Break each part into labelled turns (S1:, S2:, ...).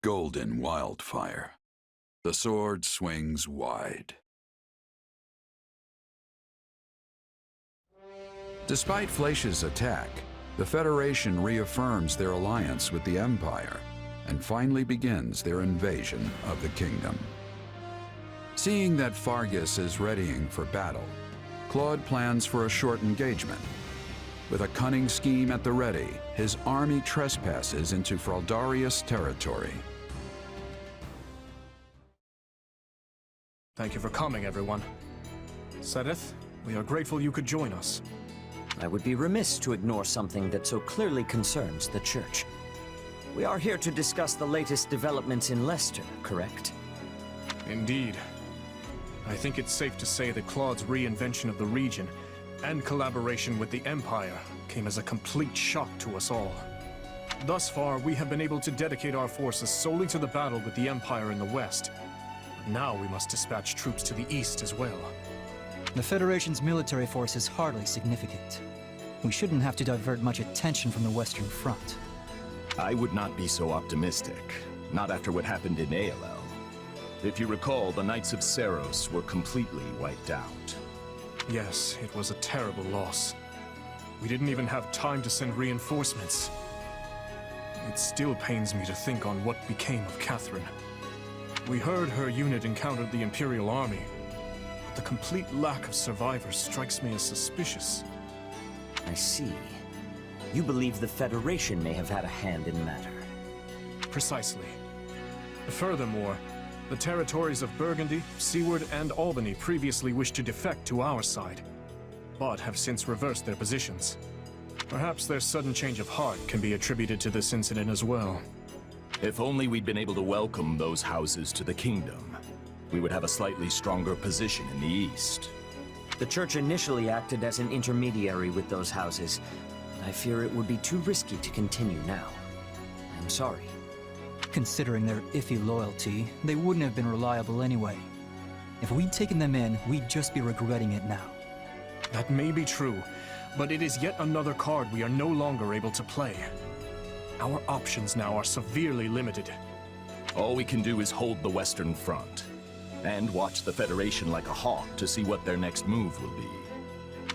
S1: golden wildfire. The sword swings wide. Despite Flaish's attack, the Federation reaffirms their alliance with the Empire and finally begins their invasion of the kingdom. Seeing that Fargus is readying for battle, Claude plans for a short engagement. With a cunning scheme at the ready, his army trespasses into Fraldarius territory.
S2: Thank you for coming, everyone. Sedith, we are grateful you could join us.
S3: I would be remiss to ignore something that so clearly concerns the Church. We are here to discuss the latest developments in Leicester, correct?
S2: Indeed. I think it's safe to say that Claude's reinvention of the region and collaboration with the Empire came as a complete shock to us all. Thus far, we have been able to dedicate our forces solely to the battle with the Empire in the west. But now we must dispatch troops to the east as well.
S4: The Federation's military force is hardly significant. We shouldn't have to divert much attention from the Western Front.
S5: I would not be so optimistic. Not after what happened in ALL. If you recall, the Knights of Seiros were completely wiped out.
S2: Yes, it was a terrible loss. We didn't even have time to send reinforcements. It still pains me to think on what became of Catherine. We heard her unit encountered the Imperial Army, but the complete lack of survivors strikes me as suspicious.
S3: I see. You believe the Federation may have had a hand in the matter.
S2: Precisely. Furthermore, the territories of Burgundy, Seward, and Albany previously wished to defect to our side, but have since reversed their positions. Perhaps their sudden change of heart can be attributed to this incident as well.
S5: If only we'd been able to welcome those houses to the kingdom, we would have a slightly stronger position in the east.
S3: The Church initially acted as an intermediary with those houses, but I fear it would be too risky to continue now. I'm sorry.
S4: Considering their iffy loyalty, they wouldn't have been reliable anyway. If we'd taken them in, we'd just be regretting it now.
S2: That may be true, but it is yet another card we are no longer able to play. Our options now are severely limited.
S5: All we can do is hold the Western Front, and watch the Federation like a hawk to see what their next move will be.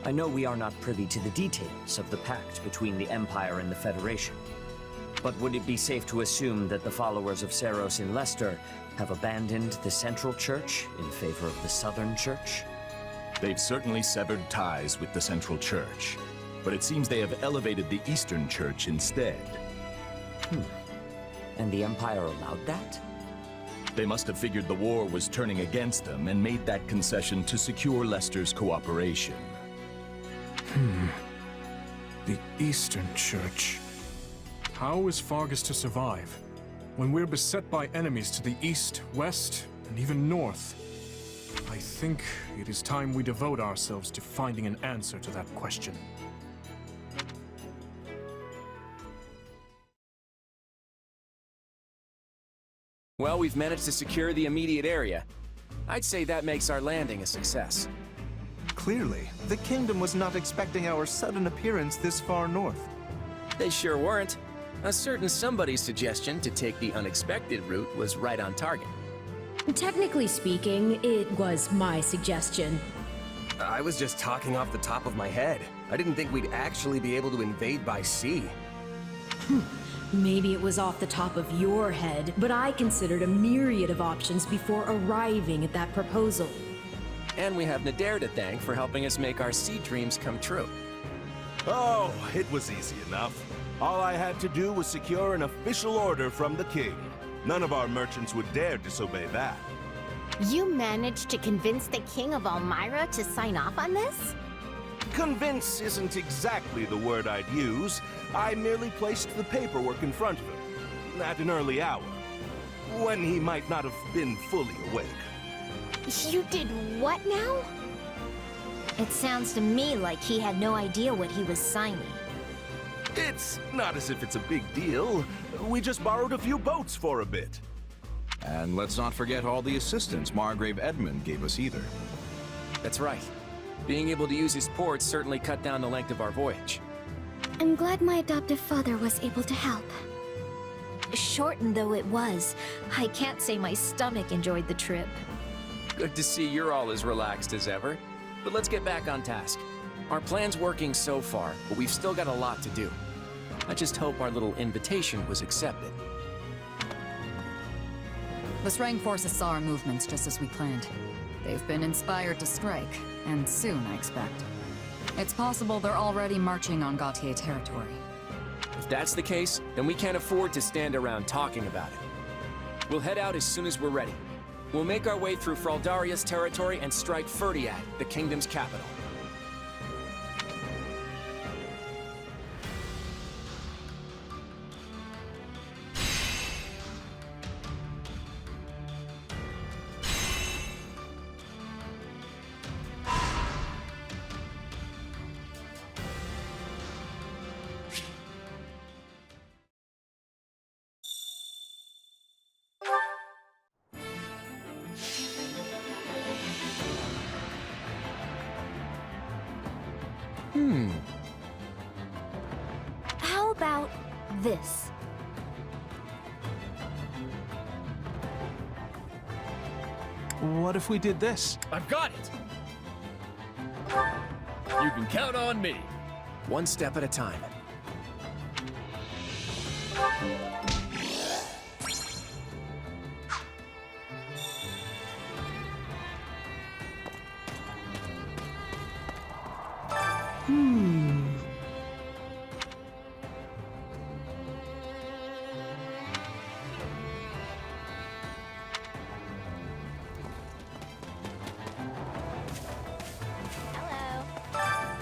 S3: I know we are not privy to the details of the pact between the Empire and the Federation. But would it be safe to assume that the followers of Seiros in Leicester have abandoned the Central Church in favor of the Southern Church?
S5: They've certainly severed ties with the Central Church, but it seems they have elevated the Eastern Church instead.
S3: And the Empire allowed that?
S5: They must have figured the war was turning against them and made that concession to secure Leicester's cooperation.
S2: The Eastern Church. How is Fargus to survive when we're beset by enemies to the east, west, and even north? I think it is time we devote ourselves to finding an answer to that question.
S6: Well, we've managed to secure the immediate area. I'd say that makes our landing a success.
S7: Clearly, the kingdom was not expecting our sudden appearance this far north.
S6: They sure weren't. A certain somebody's suggestion to take the unexpected route was right on target.
S8: Technically speaking, it was my suggestion.
S9: I was just talking off the top of my head. I didn't think we'd actually be able to invade by sea.
S8: Maybe it was off the top of your head, but I considered a myriad of options before arriving at that proposal.
S6: And we have Nadir to thank for helping us make our sea dreams come true.
S10: Oh, it was easy enough. All I had to do was secure an official order from the king. None of our merchants would dare disobey that.
S11: You managed to convince the King of Almyran to sign off on this?
S10: Convince isn't exactly the word I'd use. I merely placed the paperwork in front of him, at an early hour, when he might not have been fully awake.
S11: You did what now? It sounds to me like he had no idea what he was signing.
S10: It's not as if it's a big deal. We just borrowed a few boats for a bit.
S1: And let's not forget all the assistance Margrave Edmund gave us either.
S6: That's right. Being able to use his ports certainly cut down the length of our voyage.
S11: I'm glad my adoptive father was able to help. Shortened though it was, I can't say my stomach enjoyed the trip.
S6: Good to see you're all as relaxed as ever. But let's get back on task. Our plan's working so far, but we've still got a lot to do. I just hope our little invitation was accepted.
S12: The Strang forces saw our movements just as we planned. They've been inspired to strike, and soon, I expect. It's possible they're already marching on Gautier territory.
S6: If that's the case, then we can't afford to stand around talking about it. We'll head out as soon as we're ready. We'll make our way through Fraldaria's territory and strike Ferdiad, the kingdom's capital.
S11: How about this?
S7: What if we did this?
S5: I've got it! You can count on me.
S6: One step at a time.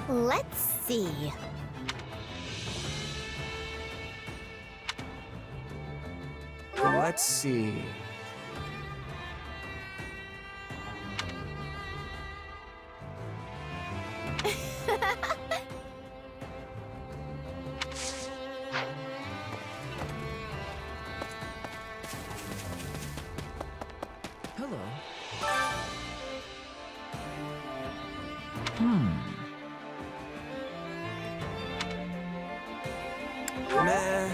S11: Let's see.
S9: Let's see.
S6: Hello.
S9: Meh.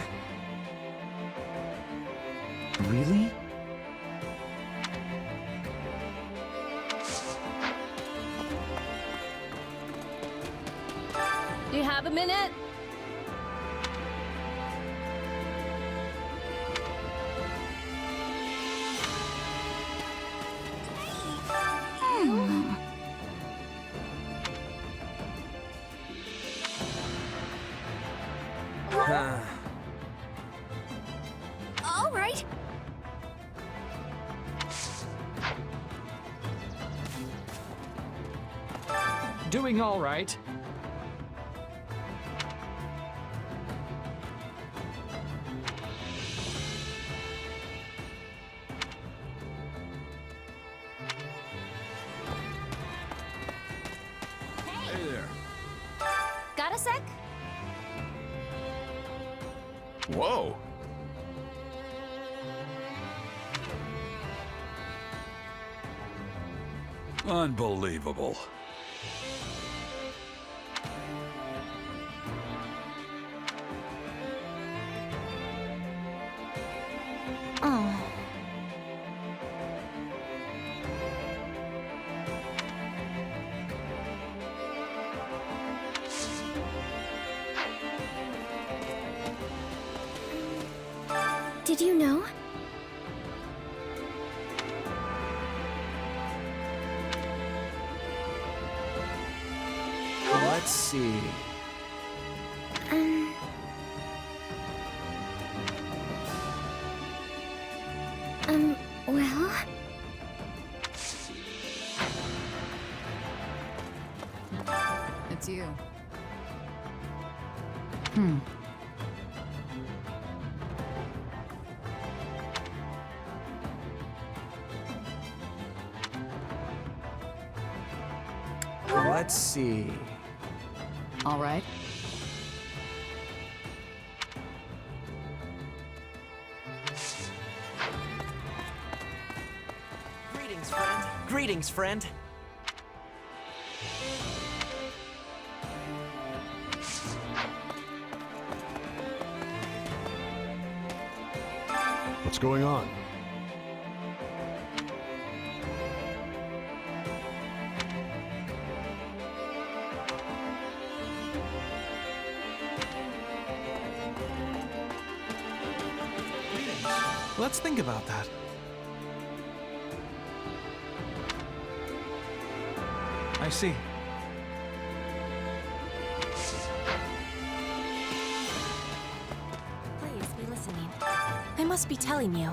S4: Really?
S12: Do you have a minute?
S11: All right.
S13: Doing all right.
S1: Hey there.
S11: Got a sec?
S5: Whoa!
S1: Unbelievable.
S11: Oh. Did you know?
S9: Let's see.
S11: Well?
S12: It's you.
S9: Let's see.
S12: All right.
S9: Greetings, friend. Greetings, friend.
S2: What's going on?
S7: Let's think about that. I see.
S14: Please be listening. I must be telling you.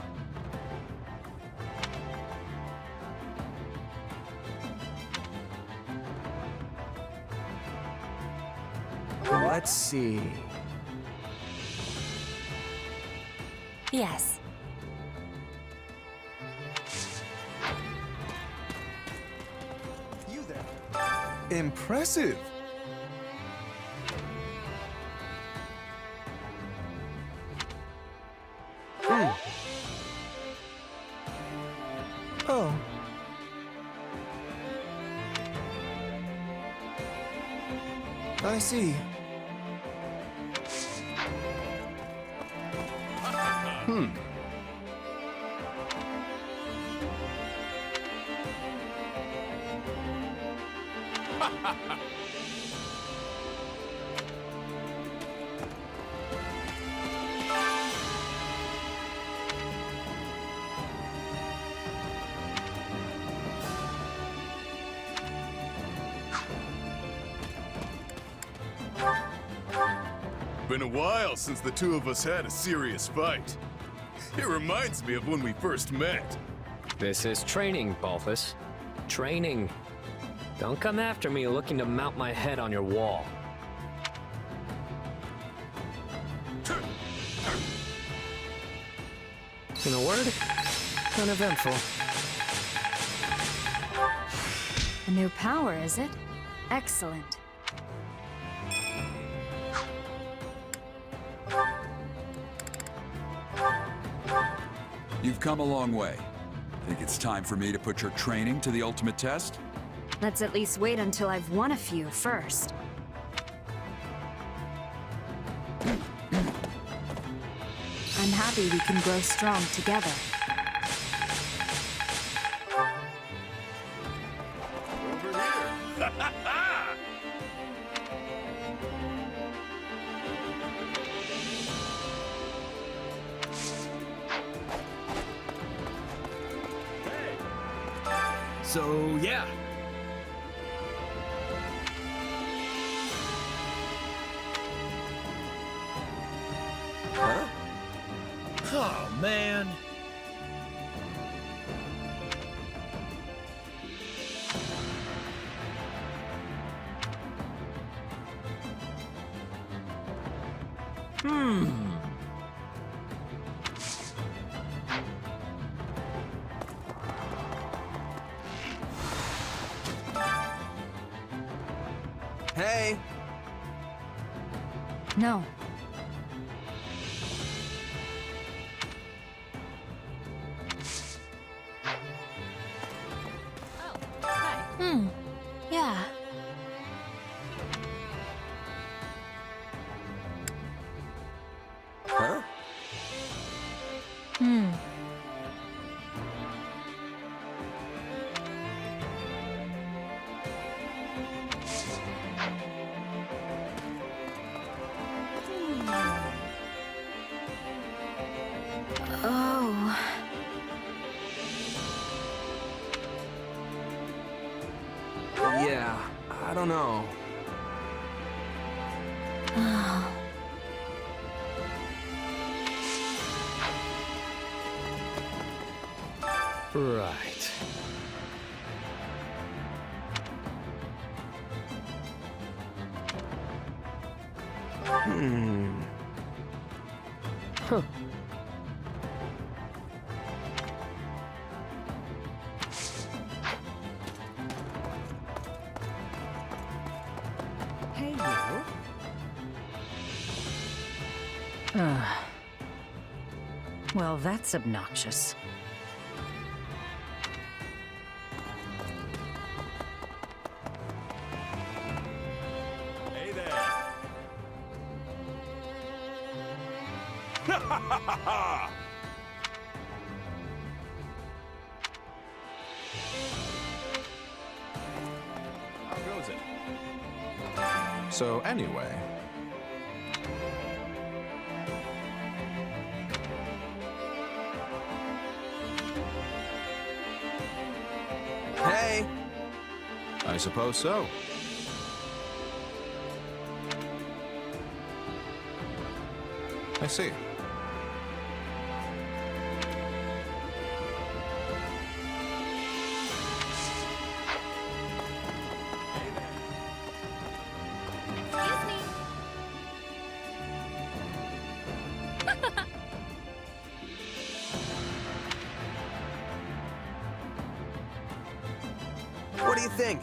S9: Let's see.
S14: Yes.
S7: You there. Impressive. Oh. I see.
S5: Been a while since the two of us had a serious fight. It reminds me of when we first met.
S13: This is training, Balthus. Training. Don't come after me looking to mount my head on your wall. In a word, uneventful.
S12: A new power, is it? Excellent.
S1: You've come a long way. Think it's time for me to put your training to the ultimate test?
S12: Let's at least wait until I've won a few first. I'm happy we can grow strong together.
S5: Over here.
S9: So, yeah. Huh? Oh, man. Hey.
S12: No.
S14: Yeah.
S9: Huh?
S14: Oh.
S9: Yeah, I don't know.
S13: Right. Huh.
S12: Hey, you. Well, that's obnoxious.
S10: Hey there. Ha ha ha ha!
S15: So anyway...
S9: Hey!
S15: I suppose so. I see.
S11: Excuse me.
S9: What do you think?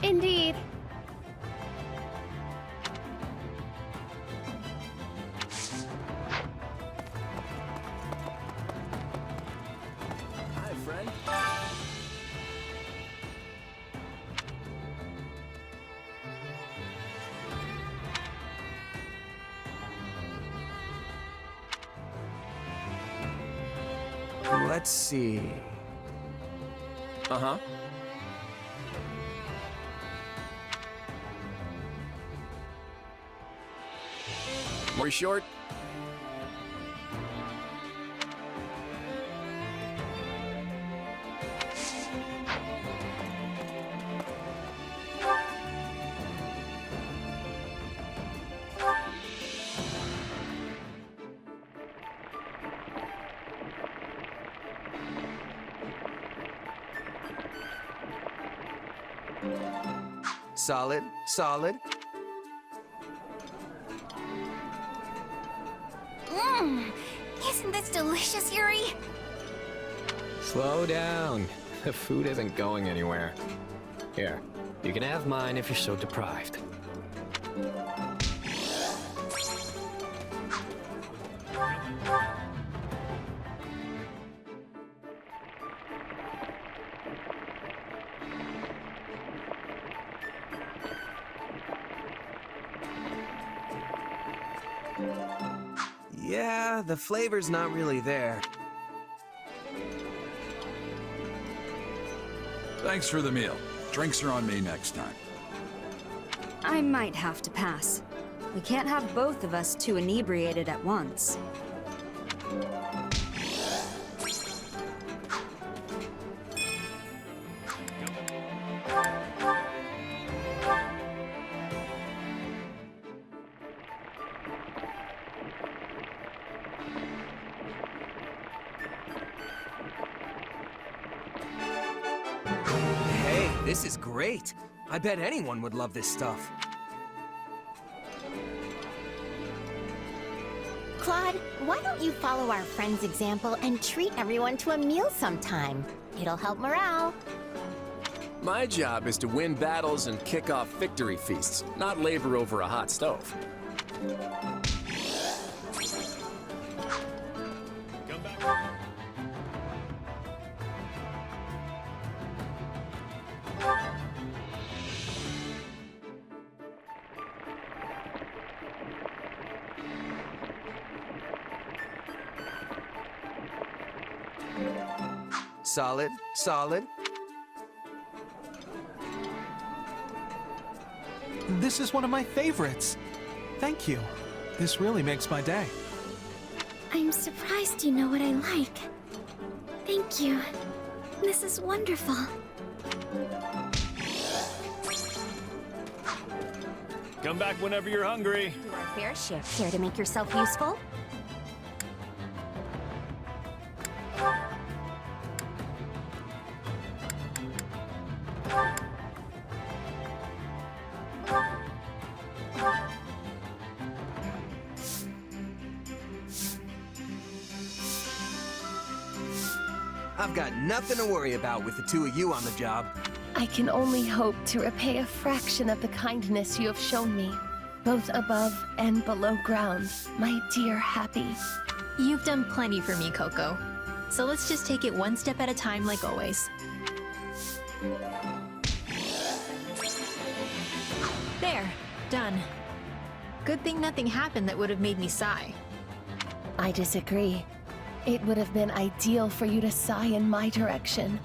S11: Indeed.
S9: Hi, friend. Let's see.
S6: Uh-huh. More short?
S9: Solid, solid.
S11: Isn't this delicious, Yuri?
S13: Slow down. The food isn't going anywhere. Here, you can have mine if you're so deprived.
S9: Yeah, the flavor's not really there.
S1: Thanks for the meal. Drinks are on me next time.
S14: I might have to pass. We can't have both of us too inebriated at once.
S9: Hey, this is great. I bet anyone would love this stuff.
S11: Claude, why don't you follow our friend's example and treat everyone to a meal sometime? It'll help morale.
S6: My job is to win battles and kick off victory feasts, not labor over a hot stove. Come back.
S9: Solid, solid.
S7: This is one of my favorites. Thank you. This really makes my day.
S11: I'm surprised you know what I like. Thank you. This is wonderful.
S2: Come back whenever you're hungry.
S11: Do our fair share. Care to make yourself useful?
S9: I've got nothing to worry about with the two of you on the job.
S16: I can only hope to repay a fraction of the kindness you have shown me, both above and below ground, my dear Happy.
S17: You've done plenty for me, Coco. So let's just take it one step at a time like always. There, done. Good thing nothing happened that would have made me sigh.
S16: I disagree. It would have been ideal for you to sigh in my direction.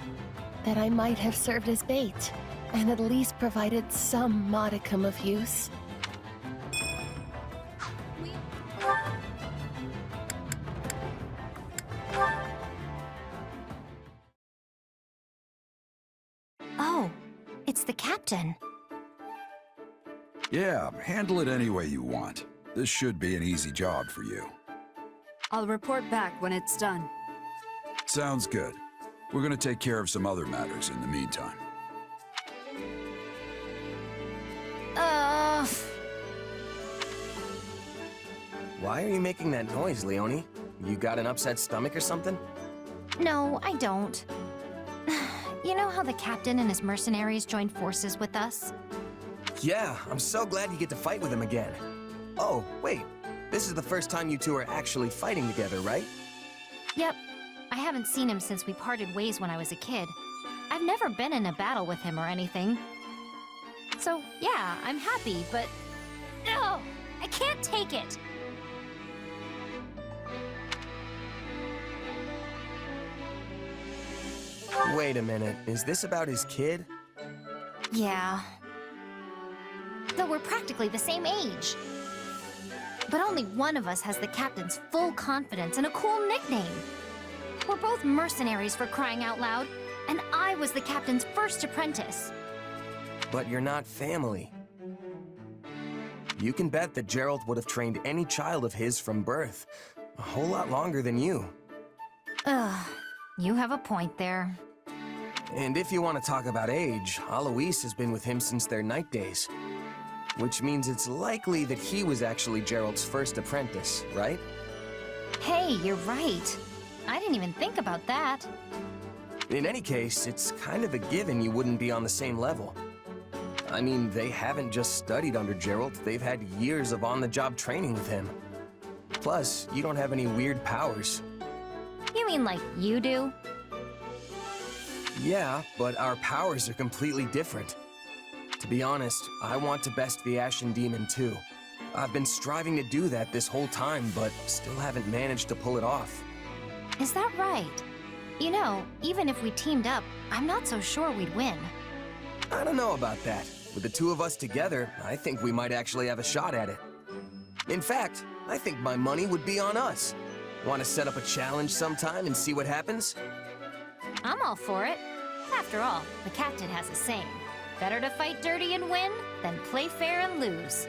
S16: that I might have served as bait, and at least provided some modicum of use.
S11: Oh, it's the captain.
S1: Yeah, handle it any way you want. This should be an easy job for you.
S14: I'll report back when it's done.
S1: Sounds good. We're gonna take care of some other matters in the meantime.
S9: Why are you making that noise, Leonie? You got an upset stomach or something?
S11: No, I don't. You know how the captain and his mercenaries joined forces with us?
S9: Yeah, I'm so glad you get to fight with him again. Oh, wait. This is the first time you two are actually fighting together, right?
S11: Yep. I haven't seen him since we parted ways when I was a kid. I've never been in a battle with him or anything. So, yeah, I'm happy, but... No! I can't take it!
S9: Wait a minute, is this about his kid?
S11: Yeah. Though we're practically the same age. But only one of us has the captain's full confidence and a cool nickname. We're both mercenaries, for crying out loud, and I was the captain's first apprentice.
S9: But you're not family. You can bet that Gerald would have trained any child of his from birth. A whole lot longer than you.
S11: Ugh, you have a point there.
S9: And if you want to talk about age, Alois has been with him since their night days. Which means it's likely that he was actually Gerald's first apprentice, right?
S11: Hey, you're right. I didn't even think about that.
S9: In any case, it's kind of a given you wouldn't be on the same level. I mean, they haven't just studied under Gerald, they've had years of on-the-job training with him. Plus, you don't have any weird powers.
S11: You mean like you do?
S9: Yeah, but our powers are completely different. To be honest, I want to best the Ashen Demon too. I've been striving to do that this whole time, but still haven't managed to pull it off.
S11: Is that right? You know, even if we teamed up, I'm not so sure we'd win.
S9: I don't know about that. With the two of us together, I think we might actually have a shot at it. In fact, I think my money would be on us. Want to set up a challenge sometime and see what happens?
S11: I'm all for it. After all, the captain has a saying. Better to fight dirty and win than play fair and lose.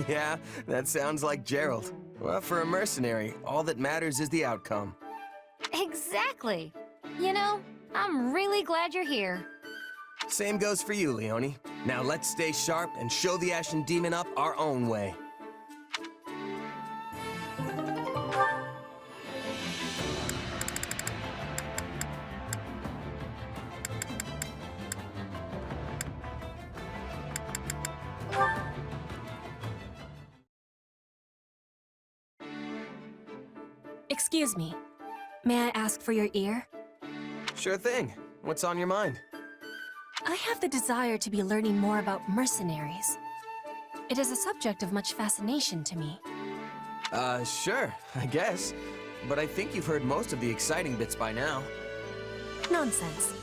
S9: Yeah, that sounds like Gerald. Well, for a mercenary, all that matters is the outcome.
S11: Exactly. You know, I'm really glad you're here.
S9: Same goes for you, Leonie. Now let's stay sharp and show the Ashen Demon up our own way.
S18: Excuse me. May I ask for your ear?
S9: Sure thing. What's on your mind?
S18: I have the desire to be learning more about mercenaries. It is a subject of much fascination to me.
S9: Sure, I guess. But I think you've heard most of the exciting bits by now.
S18: Nonsense.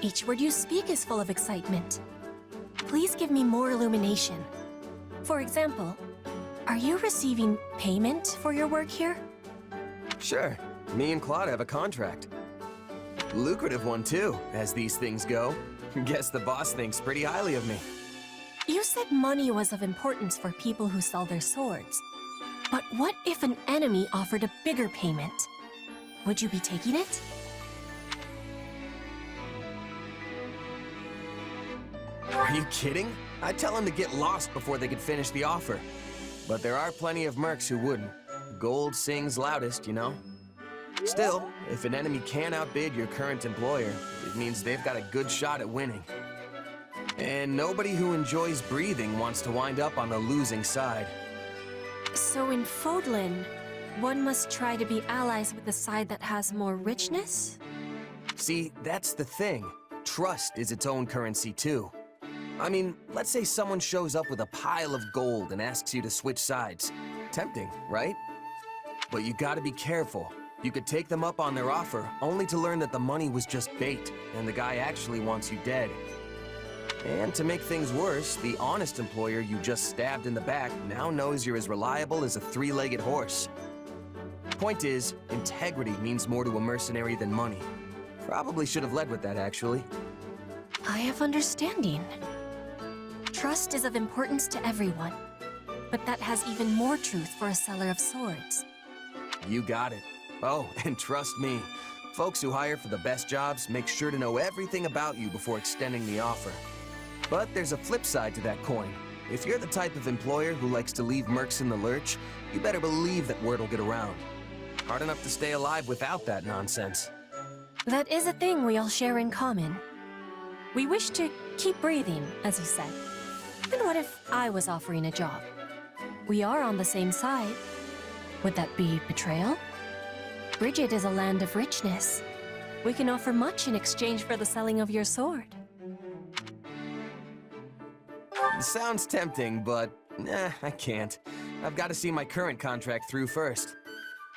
S18: Each word you speak is full of excitement. Please give me more illumination. For example, are you receiving payment for your work here?
S9: Sure. Me and Claude have a contract. Lucrative one too, as these things go. Guess the boss thinks pretty highly of me.
S18: You said money was of importance for people who sell their swords. But what if an enemy offered a bigger payment? Would you be taking it?
S9: Are you kidding? I'd tell them to get lost before they could finish the offer. But there are plenty of mercs who wouldn't. Gold sings loudest, you know? Still, if an enemy can outbid your current employer, it means they've got a good shot at winning. And nobody who enjoys breathing wants to wind up on the losing side.
S18: So in Fodlan, one must try to be allies with the side that has more richness?
S9: See, that's the thing. Trust is its own currency too. I mean, let's say someone shows up with a pile of gold and asks you to switch sides. Tempting, right? But you gotta be careful. You could take them up on their offer, only to learn that the money was just bait, and the guy actually wants you dead. And to make things worse, the honest employer you just stabbed in the back now knows you're as reliable as a three-legged horse. Point is, integrity means more to a mercenary than money. Probably should have led with that, actually.
S18: I have understanding. Trust is of importance to everyone, but that has even more truth for a seller of swords.
S9: You got it. Oh, and trust me, folks who hire for the best jobs make sure to know everything about you before extending the offer. But there's a flip side to that coin. If you're the type of employer who likes to leave mercs in the lurch, you better believe that word will get around. Hard enough to stay alive without that nonsense.
S18: That is a thing we all share in common. We wish to keep breathing, as you said. And what if I was offering a job? We are on the same side. Would that be betrayal? Bridget is a land of richness. We can offer much in exchange for the selling of your sword.
S9: Sounds tempting, but I can't. I've got to see my current contract through first.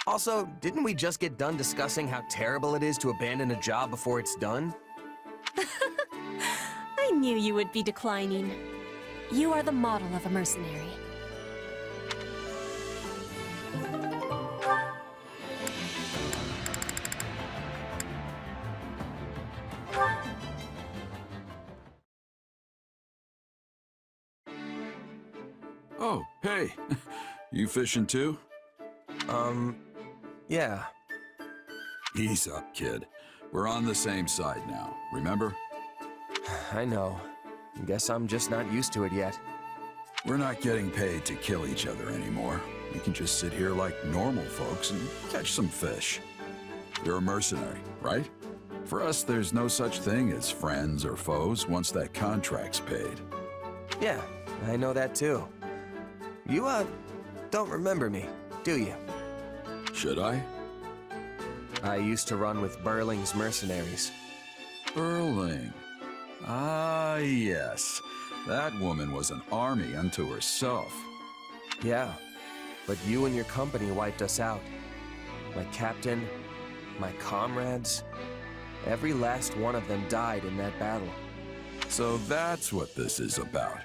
S9: Also, didn't we just get done discussing how terrible it is to abandon a job before it's done?
S18: I knew you would be declining. You are the model of a mercenary.
S1: Oh, hey. You fishing too?
S9: Yeah.
S1: Ease up, kid. We're on the same side now, remember?
S9: I know. Guess I'm just not used to it yet.
S1: We're not getting paid to kill each other anymore. We can just sit here like normal folks and catch some fish. You're a mercenary, right? For us, there's no such thing as friends or foes once that contract's paid.
S9: Yeah, I know that too. You, don't remember me, do you?
S1: Should I?
S9: I used to run with Burling's mercenaries.
S1: Burling. Ah, yes. That woman was an army unto herself.
S9: Yeah, but you and your company wiped us out. My captain, my comrades, every last one of them died in that battle.
S1: So that's what this is about.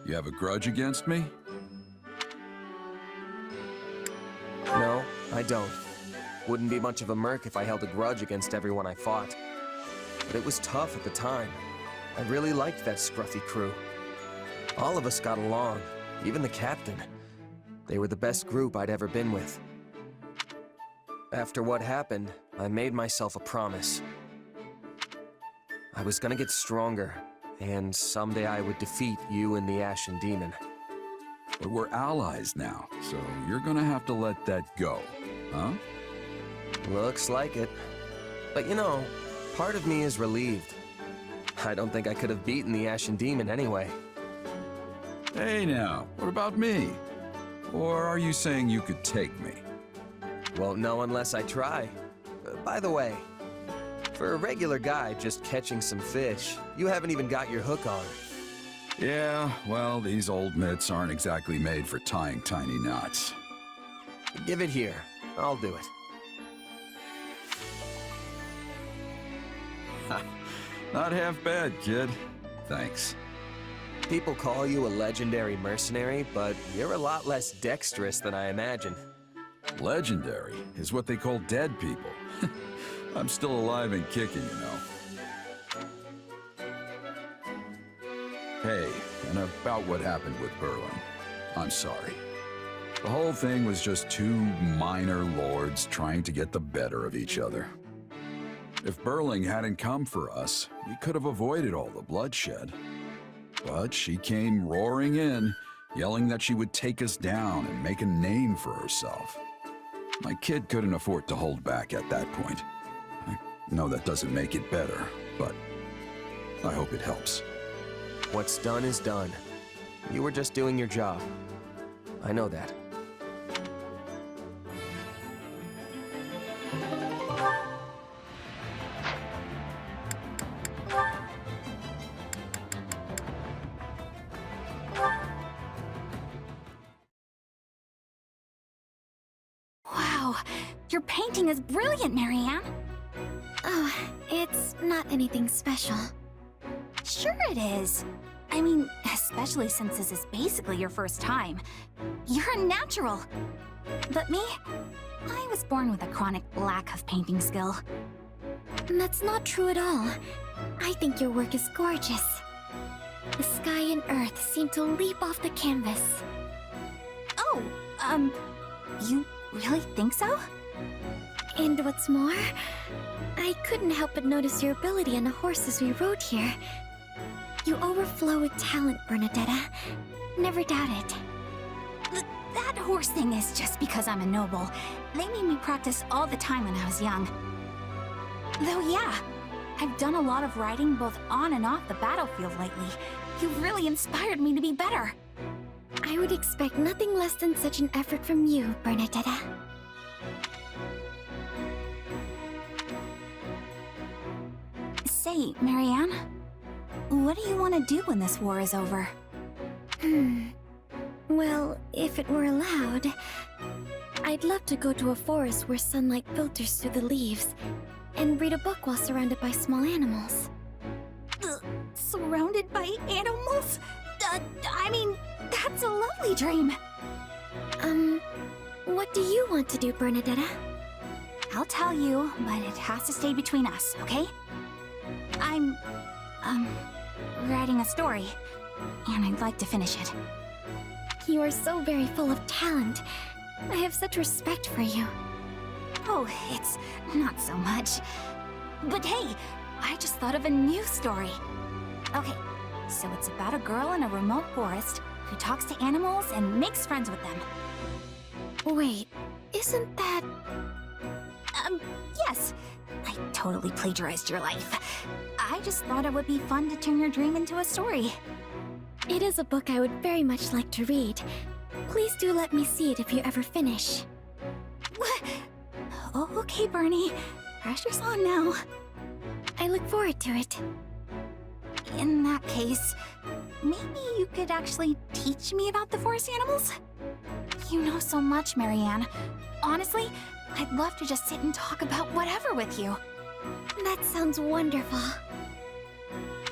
S1: You have a grudge against me?
S9: No, I don't. Wouldn't be much of a merc if I held a grudge against everyone I fought. But it was tough at the time. I really liked that scruffy crew. All of us got along, even the captain. They were the best group I'd ever been with. After what happened, I made myself a promise. I was gonna get stronger, and someday I would defeat you and the Ashen Demon.
S1: But we're allies now, so you're gonna have to let that go, huh?
S9: Looks like it. But you know, part of me is relieved. I don't think I could have beaten the Ashen Demon anyway.
S1: Hey now, what about me? Or are you saying you could take me?
S9: Won't know unless I try. By the way, for a regular guy just catching some fish, you haven't even got your hook on.
S1: Yeah, well, these old mitts aren't exactly made for tying tiny knots.
S9: Give it here. I'll do it.
S1: Not half bad, kid. Thanks.
S9: People call you a legendary mercenary, but you're a lot less dexterous than I imagined.
S1: Legendary is what they call dead people. I'm still alive and kicking, you know. Hey, and about what happened with Burling. I'm sorry. The whole thing was just two minor lords trying to get the better of each other. If Burling hadn't come for us, we could have avoided all the bloodshed. But she came roaring in, yelling that she would take us down and make a name for herself. My kid couldn't afford to hold back at that point. I know that doesn't make it better, but I hope it helps.
S9: What's done is done. You were just doing your job. I know that.
S18: Wow,
S19: Your painting is brilliant, Marianne!
S14: Oh, it's not anything special.
S19: Sure it is. I mean, especially since this is basically your first time. You're a natural. But me? I was born with a chronic lack of painting skill.
S14: That's not true at all. I think your work is gorgeous. The sky and earth seem to leap off the canvas.
S19: Oh, you really think so?
S14: And what's more, I couldn't help but notice your ability on the horses we rode here. You overflow with talent, Bernadetta. Never doubt it.
S19: That horse thing is just because I'm a noble. They made me practice all the time when I was young. Though yeah, I've done a lot of riding both on and off the battlefield lately. You've really inspired me to be better.
S14: I would expect nothing less than such an effort from you, Bernadetta.
S19: Say, Marianne, what do you want to do when this war is over?
S14: Well, if it were allowed, I'd love to go to a forest where sunlight filters through the leaves and read a book while surrounded by small animals.
S19: Surrounded by animals? I mean, that's a lovely dream.
S14: What do you want to do, Bernadetta?
S19: I'll tell you, but it has to stay between us, okay? I'm, writing a story, and I'd like to finish it.
S14: You are so very full of talent. I have such respect for you.
S19: Oh, it's not so much. But hey, I just thought of a new story. Okay, so it's about a girl in a remote forest who talks to animals and makes friends with them.
S14: Wait, isn't that...
S19: Yes. I totally plagiarized your life. I just thought it would be fun to turn your dream into a story.
S14: It is a book I would very much like to read. Please do let me see it if you ever finish.
S19: What? Okay, Bernie. Pressure's on now.
S14: I look forward to it.
S19: In that case, maybe you could actually teach me about the forest animals? You know so much, Marianne. Honestly, I'd love to just sit and talk about whatever with you.
S14: That sounds wonderful.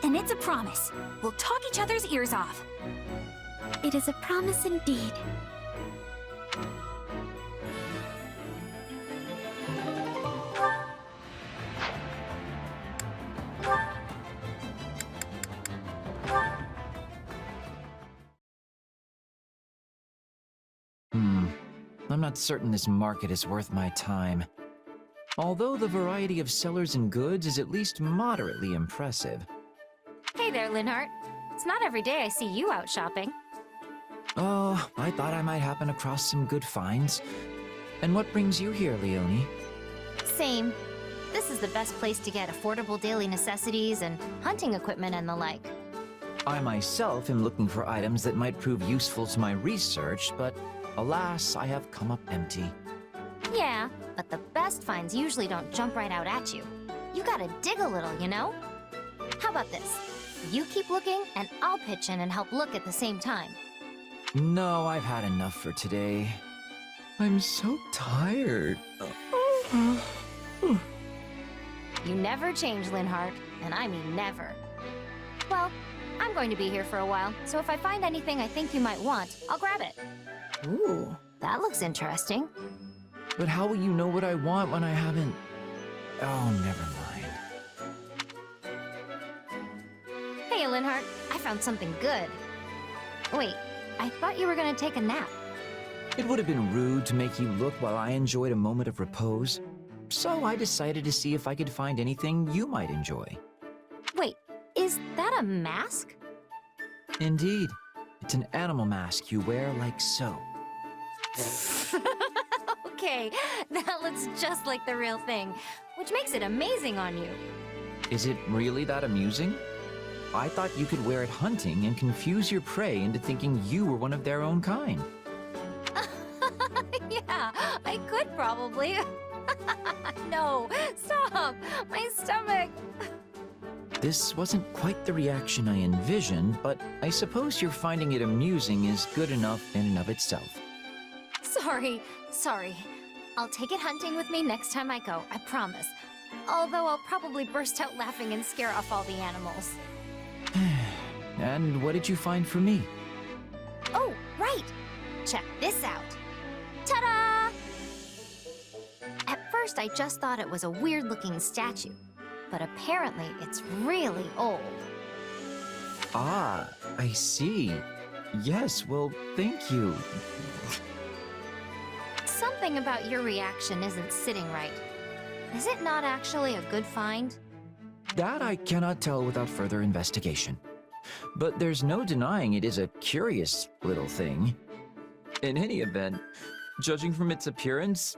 S19: Then it's a promise. We'll talk each other's ears off.
S14: It is a promise indeed.
S20: I'm not certain this market is worth my time. Although the variety of sellers and goods is at least moderately impressive.
S11: Hey there, Linhart. It's not every day I see you out shopping.
S20: Oh, I thought I might happen across some good finds. And what brings you here, Leonie?
S11: Same. This is the best place to get affordable daily necessities and hunting equipment and the like.
S20: I myself am looking for items that might prove useful to my research, but alas, I have come up empty.
S11: Yeah, but the best finds usually don't jump right out at you. You gotta dig a little, you know? How about this? You keep looking, and I'll pitch in and help look at the same time.
S20: No, I've had enough for today. I'm so tired.
S11: You never change, Linhart, and I mean never. Well, I'm going to be here for a while, so if I find anything I think you might want, I'll grab it. Ooh, that looks interesting.
S20: But how will you know what I want when I haven't... Oh, never mind.
S11: Hey, Linhart, I found something good. Wait, I thought you were gonna take a nap.
S20: It would have been rude to make you look while I enjoyed a moment of repose. So I decided to see if I could find anything you might enjoy.
S11: Wait, is that a mask?
S20: Indeed. It's an animal mask you wear like so.
S11: Okay, that looks just like the real thing, which makes it amazing on you.
S20: Is it really that amusing? I thought you could wear it hunting and confuse your prey into thinking you were one of their own kind.
S11: Yeah, I could probably. No, stop! My stomach!
S20: This wasn't quite the reaction I envisioned, but I suppose your finding it amusing is good enough in and of itself.
S11: Sorry. I'll take it hunting with me next time I go, I promise. Although I'll probably burst out laughing and scare off all the animals.
S20: And what did you find for me?
S11: Oh, right! Check this out. Ta-da! At first, I just thought it was a weird-looking statue. But apparently, it's really old.
S20: Ah, I see. Yes, well, thank you.
S11: Something about your reaction isn't sitting right. Is it not actually a good find?
S20: That I cannot tell without further investigation. But there's no denying it is a curious little thing. In any event, judging from its appearance...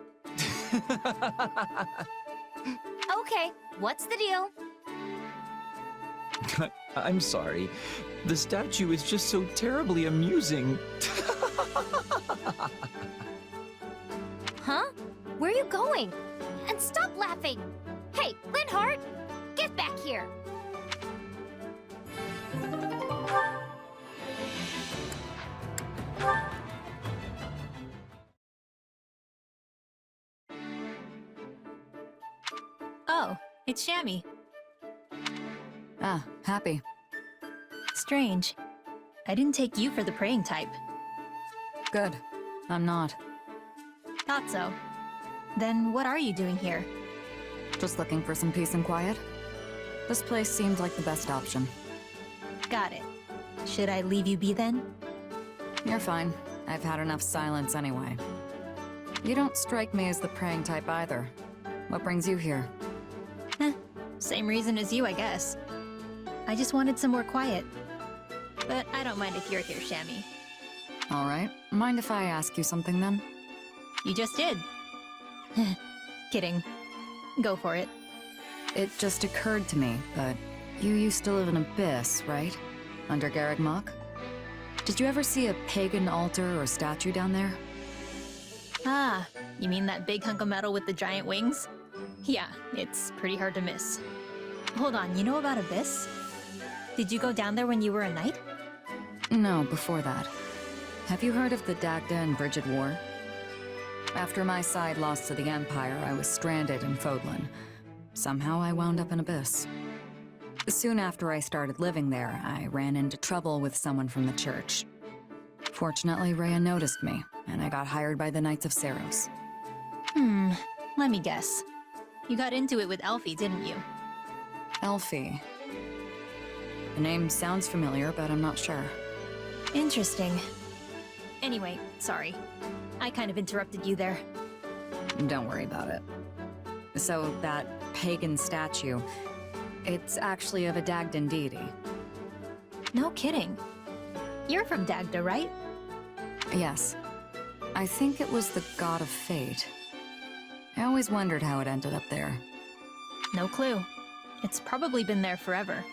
S11: Okay, what's the deal?
S20: I'm sorry. The statue is just so terribly amusing.
S11: Huh? Where are you going? And stop laughing! Hey, Linhardt! Get back here!
S17: Oh, it's Shammy.
S12: Ah, Happy.
S17: Strange. I didn't take you for the praying type.
S12: Good. I'm not.
S17: Thought so. Then what are you doing here?
S12: Just looking for some peace and quiet. This place seemed like the best option.
S17: Got it. Should I leave you be then?
S12: You're fine. I've had enough silence anyway. You don't strike me as the praying type either. What brings you here?
S17: Same reason as you, I guess. I just wanted some more quiet. But I don't mind if you're here, Shammy.
S12: Alright. Mind if I ask you something then?
S17: You just did. Kidding. Go for it.
S12: It just occurred to me, but you used to live in Abyss, right? Under Garreg Mach? Did you ever see a pagan altar or statue down there?
S17: Ah, you mean that big hunk of metal with the giant wings? Yeah, it's pretty hard to miss. Hold on, you know about Abyss? Did you go down there when you were a knight?
S12: No, before that. Have you heard of the Dagda and Brigid War? After my side lost to the Empire, I was stranded in Fodlan. Somehow I wound up in Abyss. Soon after I started living there, I ran into trouble with someone from the church. Fortunately, Rhea noticed me, and I got hired by the Knights of Seiros.
S17: Let me guess. You got into it with Elfie, didn't you?
S12: Elfie. The name sounds familiar, but I'm not sure.
S17: Interesting. Anyway, sorry. I kind of interrupted you there.
S12: Don't worry about it. So, that pagan statue, it's actually of a Dagdan deity.
S17: No kidding. You're from Dagda, right?
S12: Yes. I think it was the god of fate. I always wondered how it ended up there.
S17: No clue. It's probably been there forever.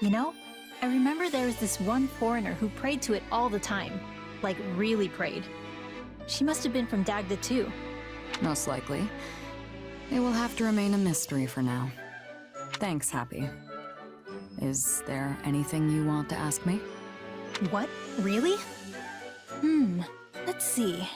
S17: You know, I remember there was this one foreigner who prayed to it all the time. Like, really prayed. She must have been from Dagda too.
S12: Most likely. It will have to remain a mystery for now. Thanks, Happy. Is there anything you want to ask me?
S17: What? Really? Let's see.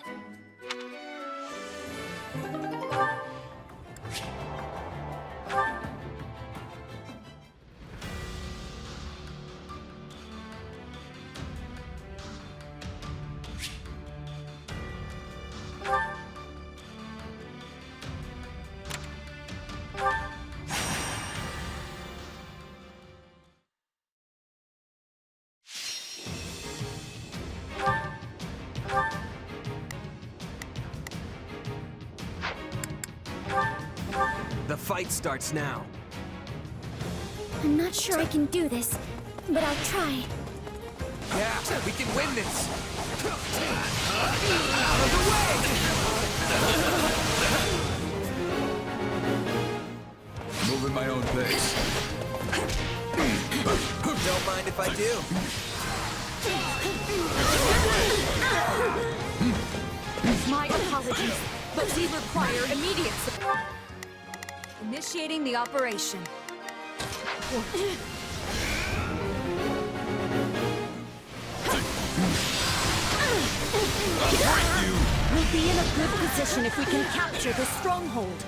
S9: The fight starts now.
S14: I'm not sure I can do this, but I'll try.
S9: Yeah, we can win this! Out of the way!
S1: Move at my own pace.
S9: Don't mind if I do.
S21: My apologies, but we require immediate support. Initiating the operation.
S1: I'll break you!
S21: be in a good position if we can capture this stronghold.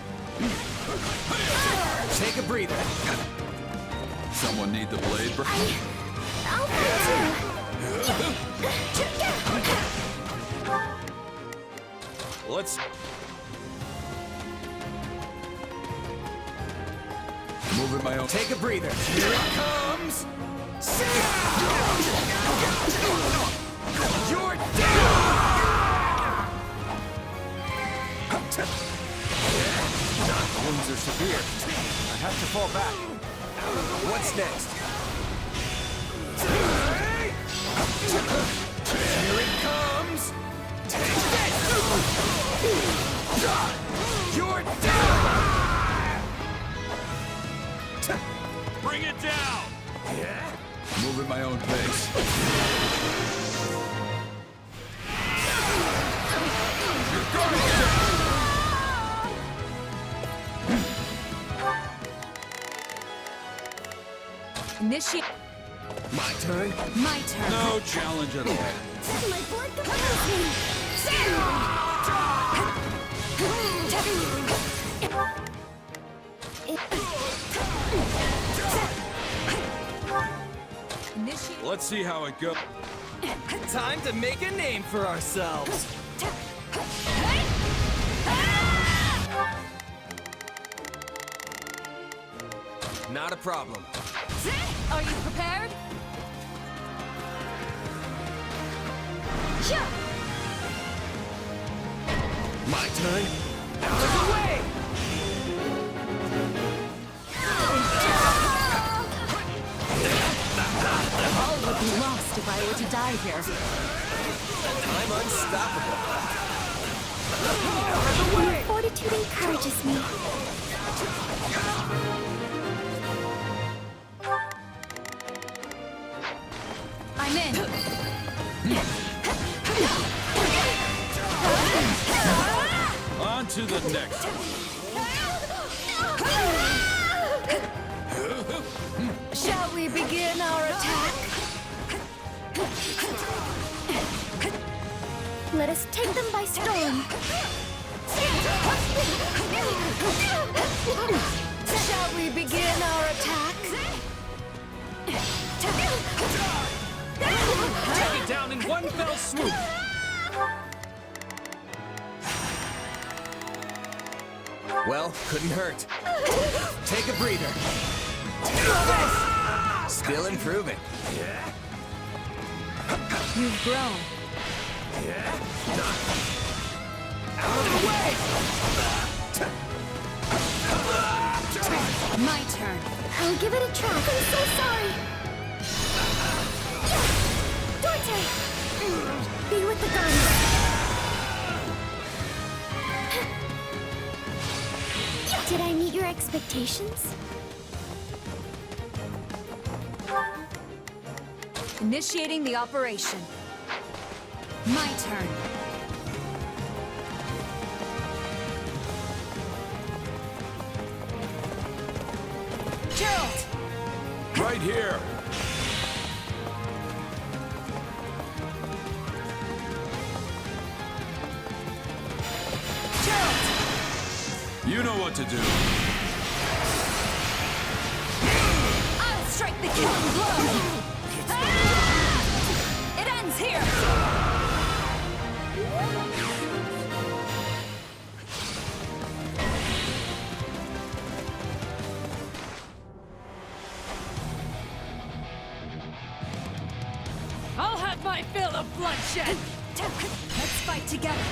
S9: Take a breather.
S1: Someone need the blade?
S14: I'll find
S15: Let's...
S1: Moving my own...
S9: Take a breather. Here it comes! You're down! Wounds are severe. I have to fall back. What's next? Here it comes! Take this! You're down!
S15: Bring it down!
S1: Moving my own pace.
S21: Initiate.
S9: My turn?
S21: My turn.
S1: No challenge at all.
S14: My blood compels me.
S21: Initiate.
S1: Let's see how it goes.
S9: Time to make a name for ourselves. Not a problem.
S21: Are you prepared?
S9: My turn? Out of the way!
S21: All would be lost if I were to die here.
S9: I'm unstoppable.
S14: Your fortitude encourages me.
S21: I'm in.
S1: On to the next.
S21: Shall we begin our attack?
S14: Let us take them by storm.
S21: Shall we begin our attack?
S9: Take it down in one fell swoop! Well, couldn't hurt. Take a breather. Still improving.
S21: You've grown.
S9: Out of the way!
S21: My turn.
S14: I'll give it a try. I'm so sorry. Dorte! Be with the guns. Did I meet your expectations?
S21: Initiating the operation. My turn. Gerald!
S1: Right here. You know what to do.
S21: I'll strike the killing blow! It ends here! I'll have my fill of bloodshed! Let's fight together!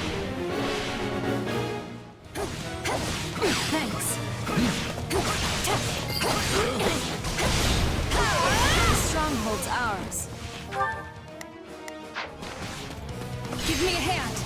S21: Thanks. The stronghold's ours. Give me a hand.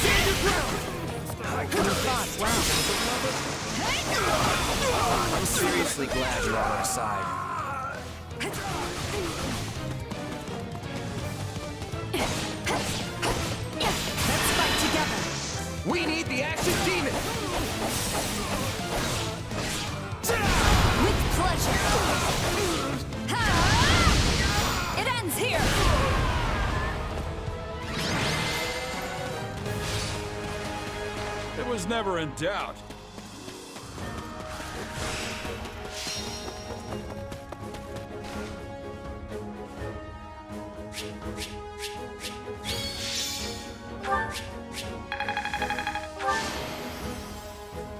S21: Stand your ground! I could have fought well.
S6: I'm seriously glad you're on our side.
S21: Let's fight together!
S6: We need the active demon!
S21: With pleasure! It ends here!
S15: It was never in doubt.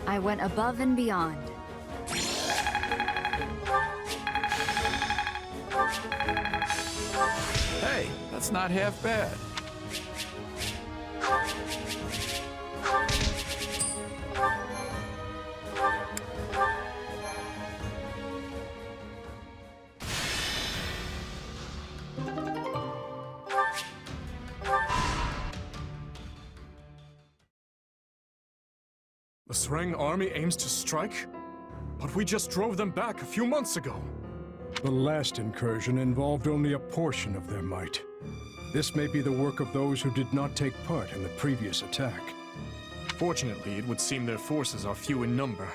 S12: I went above and beyond.
S1: Hey, that's not half bad.
S2: The Sreng army aims to strike? But we just drove them back a few months ago.
S3: The last incursion involved only a portion of their might. This may be the work of those who did not take part in the previous attack.
S2: Fortunately, it would seem their forces are few in number.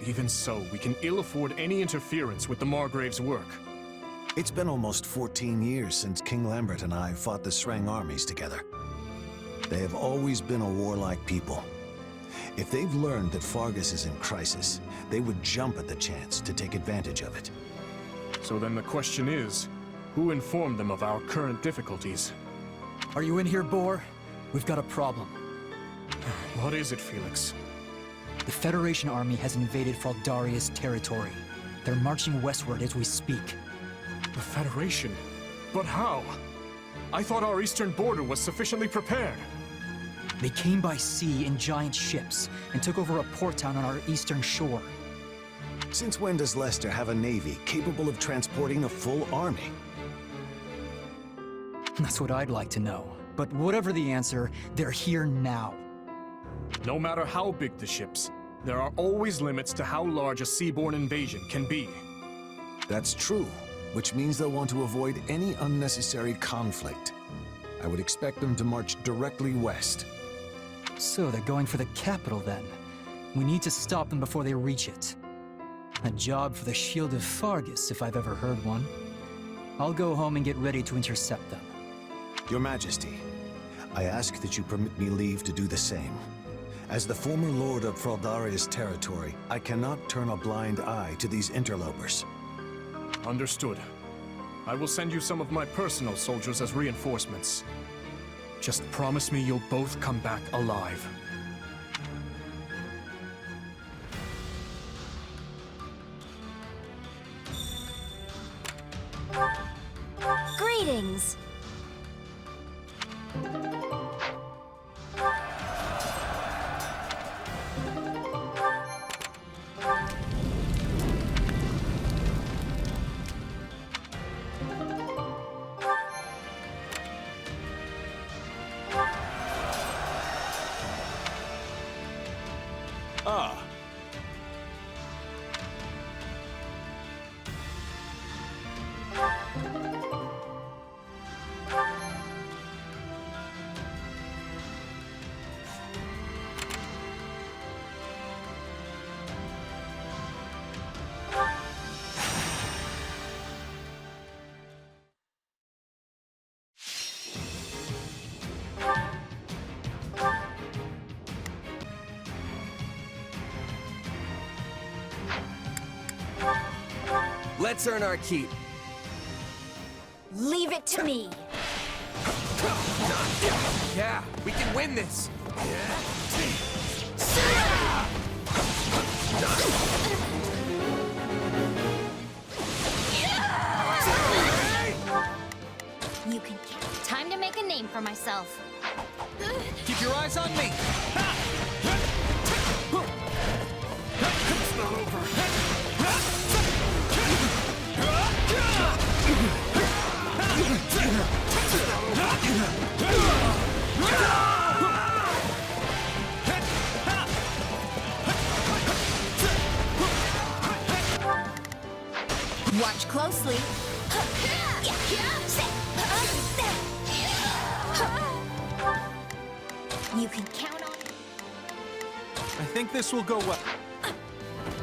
S2: Even so, we can ill afford any interference with the Margrave's work.
S22: It's been almost 14 years since King Lambert and I fought the Sreng armies together. They have always been a warlike people. If they've learned that Fargus is in crisis, they would jump at the chance to take advantage of it.
S2: So then the question is, who informed them of our current difficulties?
S4: Are you in here, Boar? We've got a problem.
S2: What is it, Felix?
S4: The Federation army has invaded Fraldaria's territory. They're marching westward as we speak.
S2: The Federation? But how? I thought our eastern border was sufficiently prepared.
S4: They came by sea in giant ships and took over a port town on our eastern shore.
S22: Since when does Leicester have a navy capable of transporting a full army?
S4: That's what I'd like to know. But whatever the answer, they're here now.
S2: No matter how big the ships, there are always limits to how large a seaborne invasion can be.
S22: That's true, which means they'll want to avoid any unnecessary conflict. I would expect them to march directly west.
S4: So they're going for the capital then. We need to stop them before they reach it. A job for the Shield of Fargus, if I've ever heard one. I'll go home and get ready to intercept them.
S22: Your Majesty, I ask that you permit me leave to do the same. As the former Lord of Fraldaria's territory, I cannot turn a blind eye to these interlopers.
S2: Understood. I will send you some of my personal soldiers as reinforcements. Just promise me you'll both come back alive.
S18: Greetings!
S10: Ah.
S9: Let's earn our keep.
S18: Leave it to me!
S9: Yeah, we can win this!
S11: You can count. Time to make a name for myself.
S6: Keep your eyes on me!
S2: It's not over.
S18: Watch closely.
S11: You can count on...
S5: I think this will go well.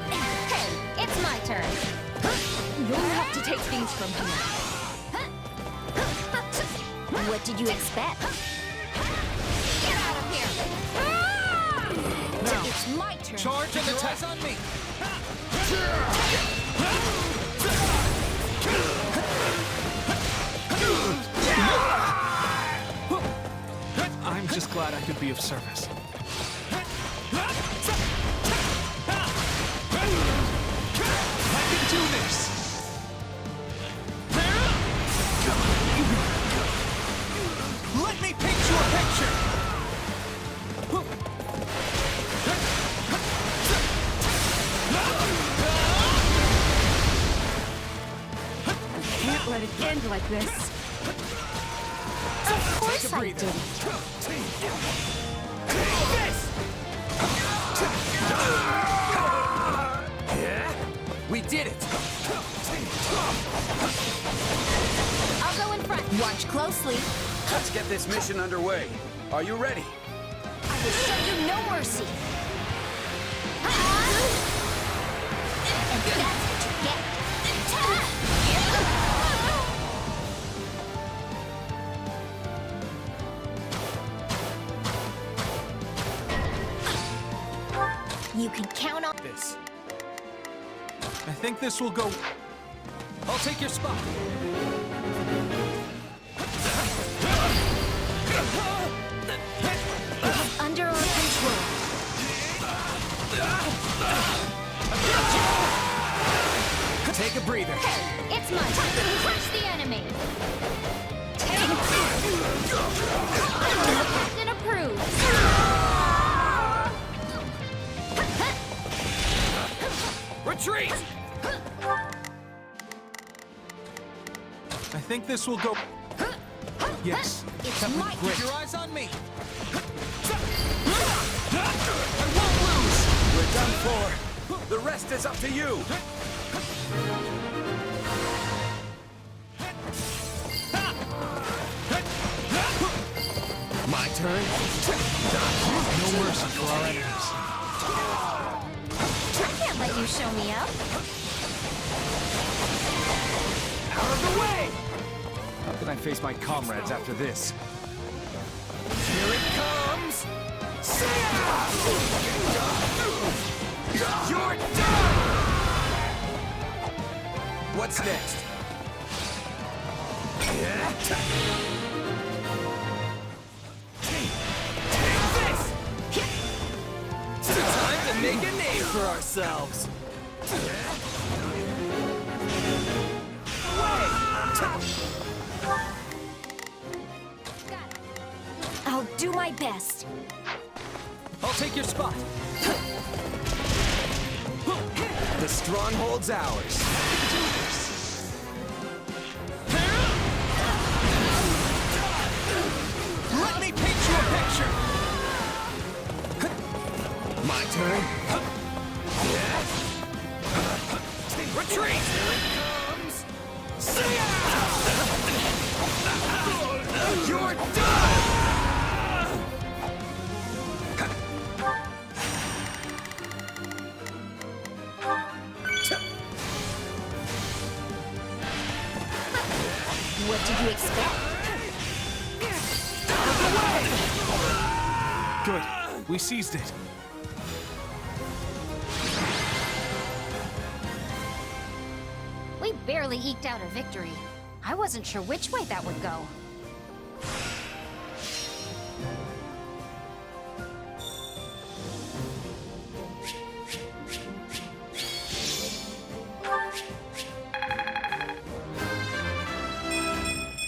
S11: Hey, it's my turn.
S18: You'll have to take things from here.
S11: What did you expect? Get out of here!
S5: Now,
S11: it's my turn.
S5: Charge and attack on me. I'm just glad I could be of service. I can do this! Let me paint you a picture!
S18: I can't let it end like this. Of course I did.
S6: We did it!
S11: I'll go in front.
S18: Watch closely.
S8: Let's get this mission underway. Are you ready?
S11: I will show you no mercy. And that's what you get. You can count on
S5: this. I think this will go... I'll take your spot.
S11: It's under our control.
S6: Take a breather.
S11: Hey, it's my turn. Crush the enemy. The captain approves.
S6: Retreat!
S5: I think this will go... Yes.
S11: It's
S5: that
S11: my
S5: went great.
S11: turn.
S5: Keep your eyes on me.
S8: I won't lose! We're done for. The rest is up to you.
S6: My turn?
S5: No mercy for our enemies.
S11: I can't let you show me up.
S8: Out of the way! How can I face my comrades after this?
S6: Here it comes! You're done! What's next? Time to make a name for ourselves!
S18: I'll do my best.
S5: I'll take your spot.
S6: The stronghold's ours.
S5: Let me paint you a picture.
S6: My turn. Retreat! Here it comes! You're done!
S11: What did you expect?
S5: Good. We seized it.
S11: We barely eked out a victory. I wasn't sure which way that would go.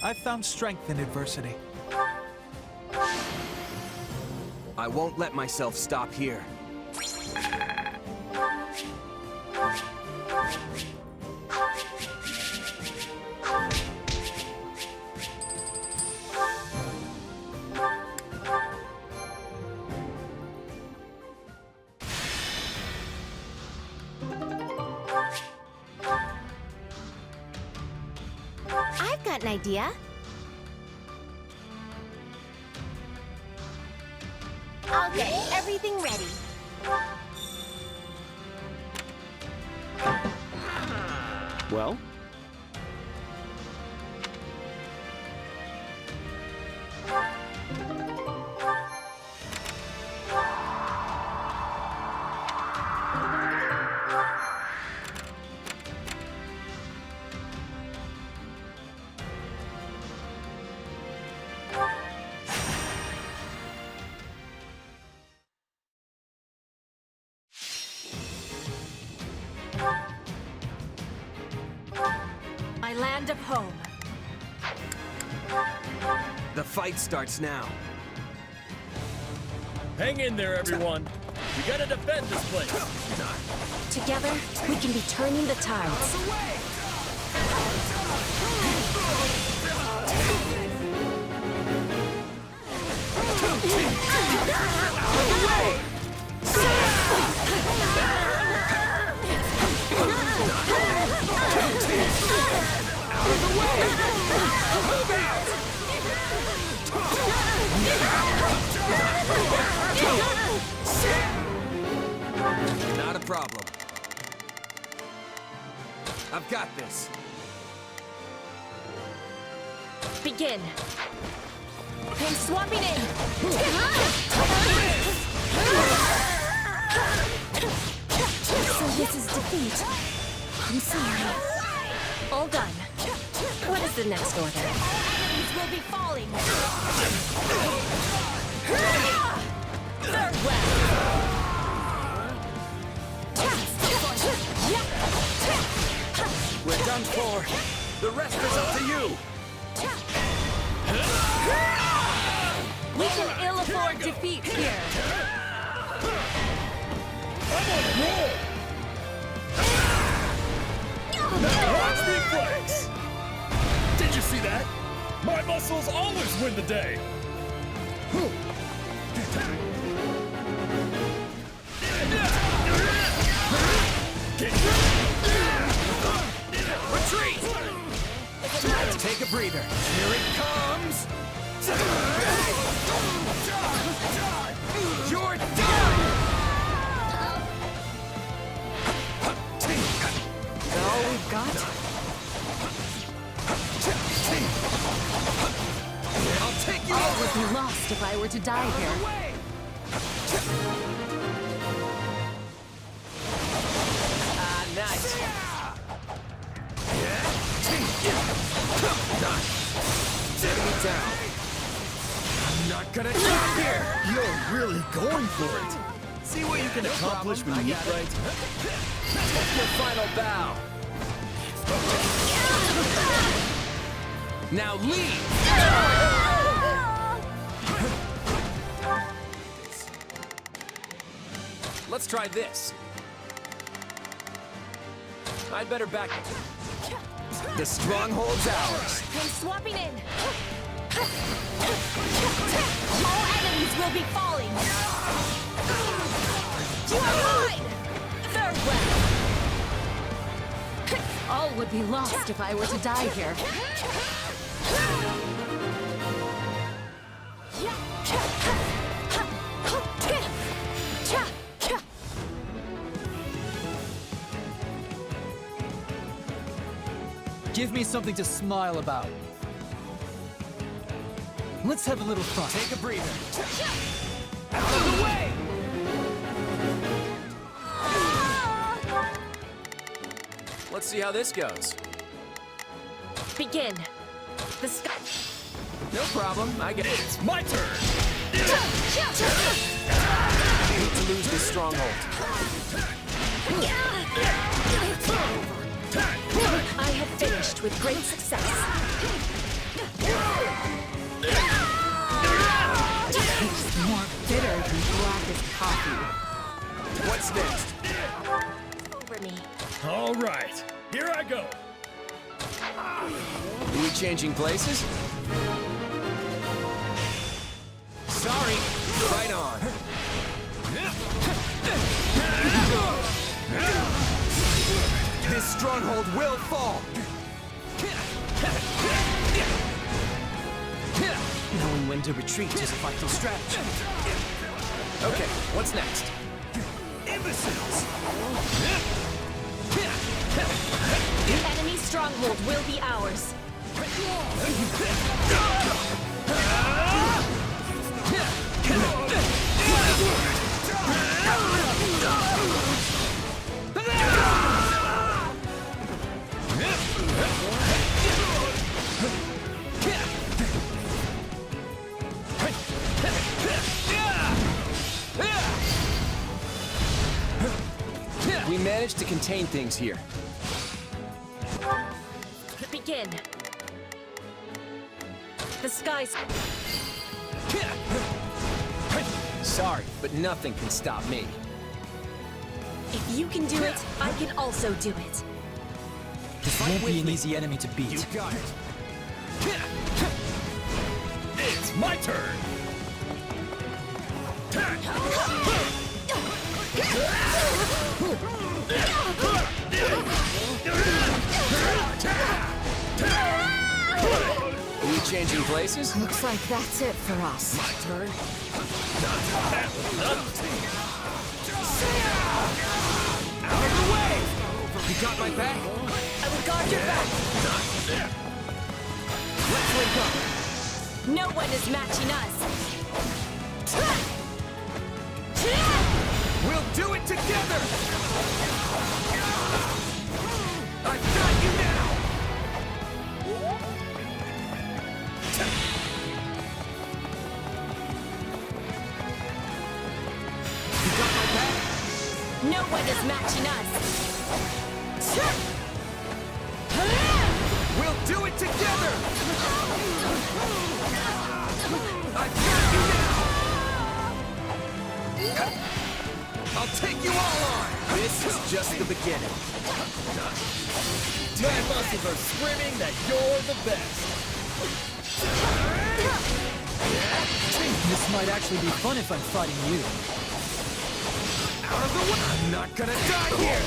S5: I've found strength in adversity.
S6: I won't let myself stop here.
S11: Got an idea? I'll get everything ready.
S6: Well?
S18: My land of home.
S9: The fight starts now.
S8: Hang in there, everyone. We gotta defend this place.
S18: Together, we can be turning the tides.
S9: Not a problem. I've got this.
S18: Begin. I'm swapping in. So this is defeat. I'm sorry. All done. What is the next order? Enemies will be falling. Third
S6: We're done for. The rest is up to you.
S18: We can ill afford defeat here.
S8: I'm on a roll. Now watch me flex. Did you see that? My muscles always win the day.
S6: Retreat! Take a breather. Here it comes! You're done!
S18: Is that all we've got?
S6: I'll take you
S18: All would be lost if I were to die here.
S6: Ah, nice. Setting it down. I'm not gonna stop here.
S8: You're really going for it. See what you can accomplish when you eat right.
S6: Take your final bow. Now leave! Let's try this. I'd better back. The stronghold's ours.
S18: I'm swapping in. All enemies will be falling. You are mine! Third way. All would be lost if I were to die here.
S4: Give me something to smile about. Let's have a little fun.
S6: Take a breather. Out of the way! Let's see how this goes.
S18: Begin. The sky.
S6: No problem, I get it.
S8: It's my turn.
S6: Need to lose this stronghold.
S18: I have finished with great success.
S4: It's more bitter than blackest coffee.
S6: What's next?
S18: Over me.
S8: All right, here I go.
S6: Are we changing places? Sorry. Right on. This stronghold will fall.
S9: when to retreat is a vital strategy. Okay, what's next?
S8: Imbeciles!
S21: The enemy stronghold will be ours.
S6: We managed to contain things here.
S21: Begin. The skies.
S6: Sorry, but nothing can stop me.
S21: If you can do it, I can also do it.
S4: This won't be an easy enemy to beat.
S8: You got it. It's my turn.
S6: Are we changing places?
S12: Looks like that's it for us.
S8: My turn.
S9: Out of the way! You got my back?
S21: I will guard your back.
S9: Let's link up.
S21: No one is matching us.
S9: We'll do it together! I've got you now! You got my back?
S21: No one is matching us.
S9: We'll do it together! I've got you now! I'll take you all on! This is just the beginning.
S8: My muscles are screaming that you're the best.
S4: This might actually be fun if I'm fighting you.
S9: Out of the way! I'm not gonna die here!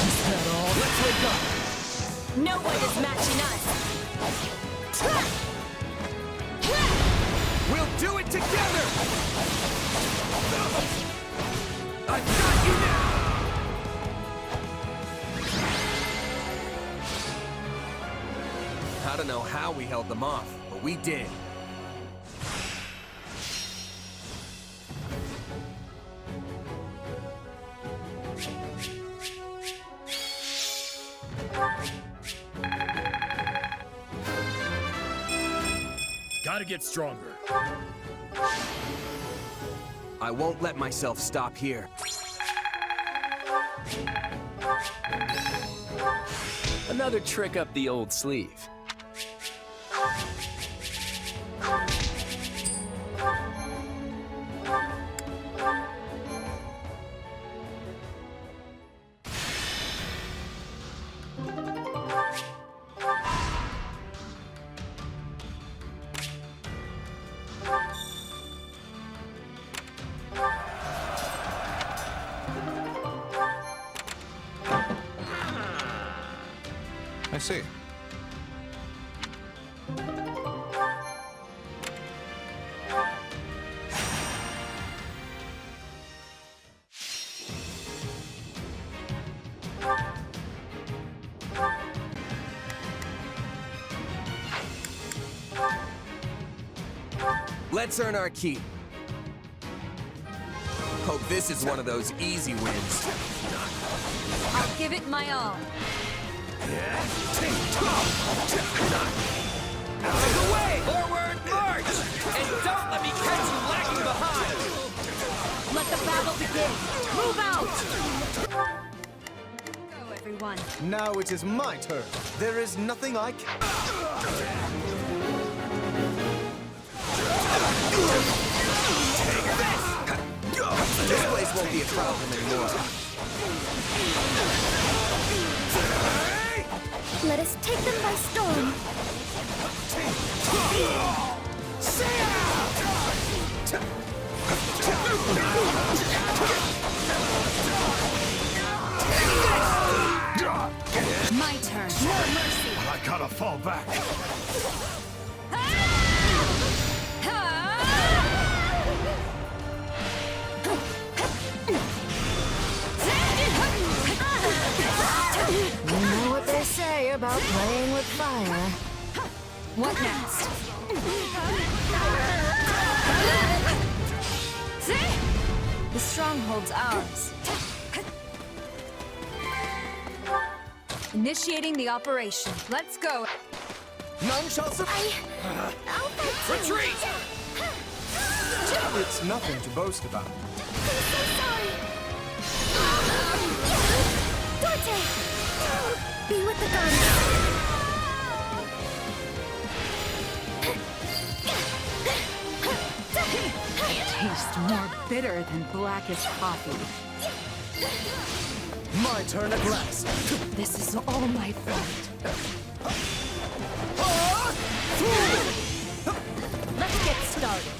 S4: Is that all?
S9: Let's wake up!
S21: No one is matching us.
S9: We'll do it together! I've got you now! I don't know how we held them off, but we did.
S8: Gotta get stronger.
S9: I won't let myself stop here.
S6: Another trick up the old sleeve.
S7: I see.
S9: Let's earn our keep. Hope this is one of those easy wins.
S12: I'll give it my all.
S9: Out of the way!
S6: Forward march! And don't let me catch you lagging behind!
S21: Let the battle begin. Move out!
S12: Go, everyone.
S13: Now it is my turn. There is nothing I can...
S9: This place won't be a problem anymore.
S14: Let us take them by storm.
S21: My turn.
S8: I gotta
S7: world's ours. Initiating the operation. Let's go.
S13: None shall survive.
S8: Retreat!
S13: It's nothing to boast about.
S14: I'm so sorry. Dorte! Be with the goddess.
S7: Tastes more bitter than blackest coffee.
S13: My turn at last.
S7: This is all my fault. Let's get started.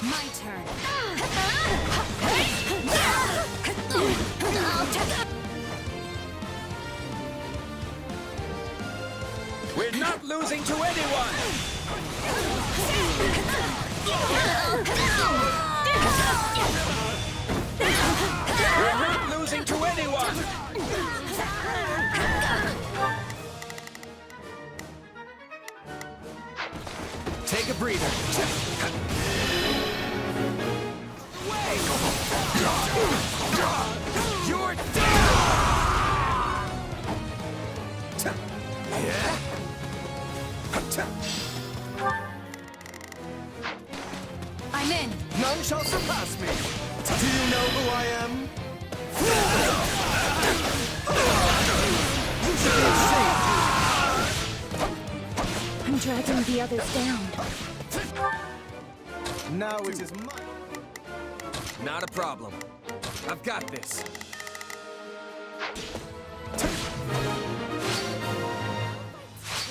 S7: My turn.
S15: We're not losing to anyone! We're not losing to anyone!
S13: Take a breather.
S9: You're down!
S7: I'm in.
S13: None shall surpass me. Do you know who I am? You should be ashamed.
S14: I'm dragging the others down.
S13: Now it is my...
S9: Not a problem. I've got this.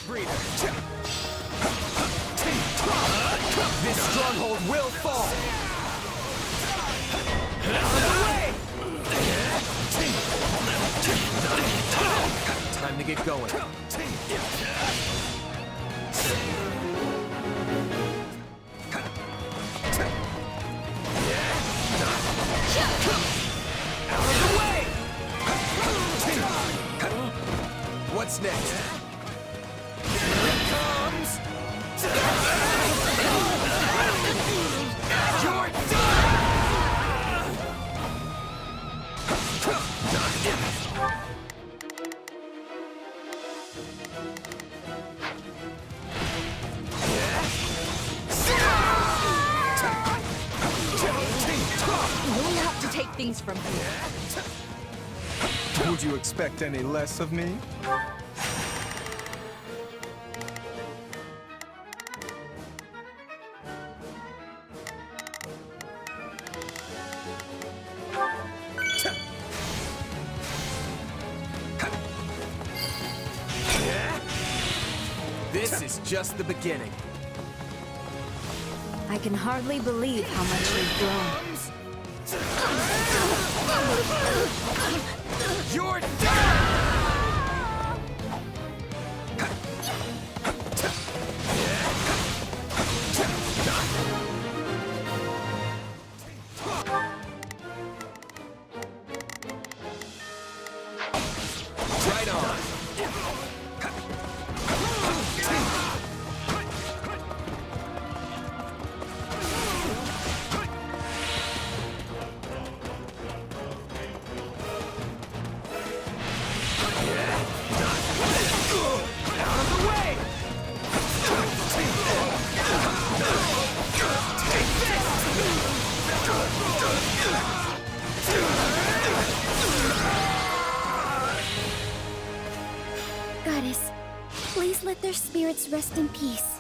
S9: Breather. This stronghold will fall. Time to get going. What's next? Here it comes! You're done!
S7: We'll have to take things from here.
S13: Would you expect any less of me?
S9: This is just the beginning.
S7: I can hardly believe how much you've grown.
S9: You're done! Right on.
S14: Goddess, please let their spirits rest in peace.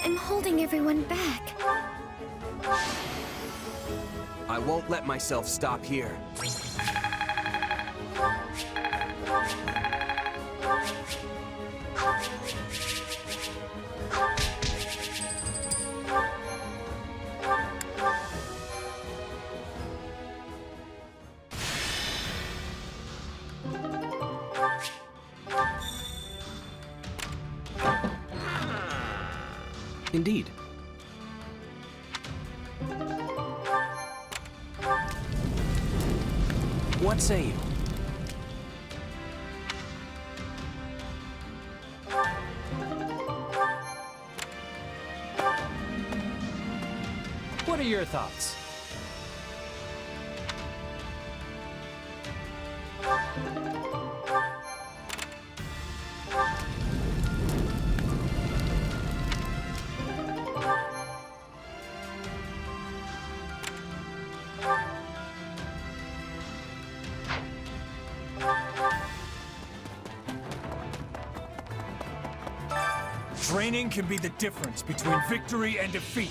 S14: I'm holding everyone back.
S9: I won't let myself stop here.
S16: Indeed. What say you?
S4: What are your thoughts?
S5: Training can be the difference between victory and defeat.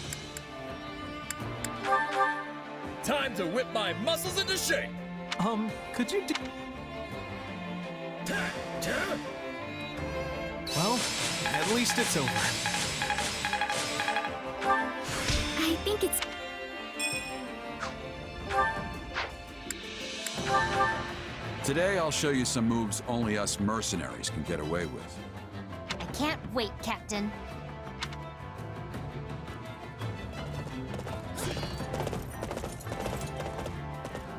S8: Time to whip my muscles into shape!
S5: Could you Well, at least it's over.
S14: I think it's...
S1: Today I'll show you some moves only us mercenaries can get away with.
S11: I can't wait, Captain.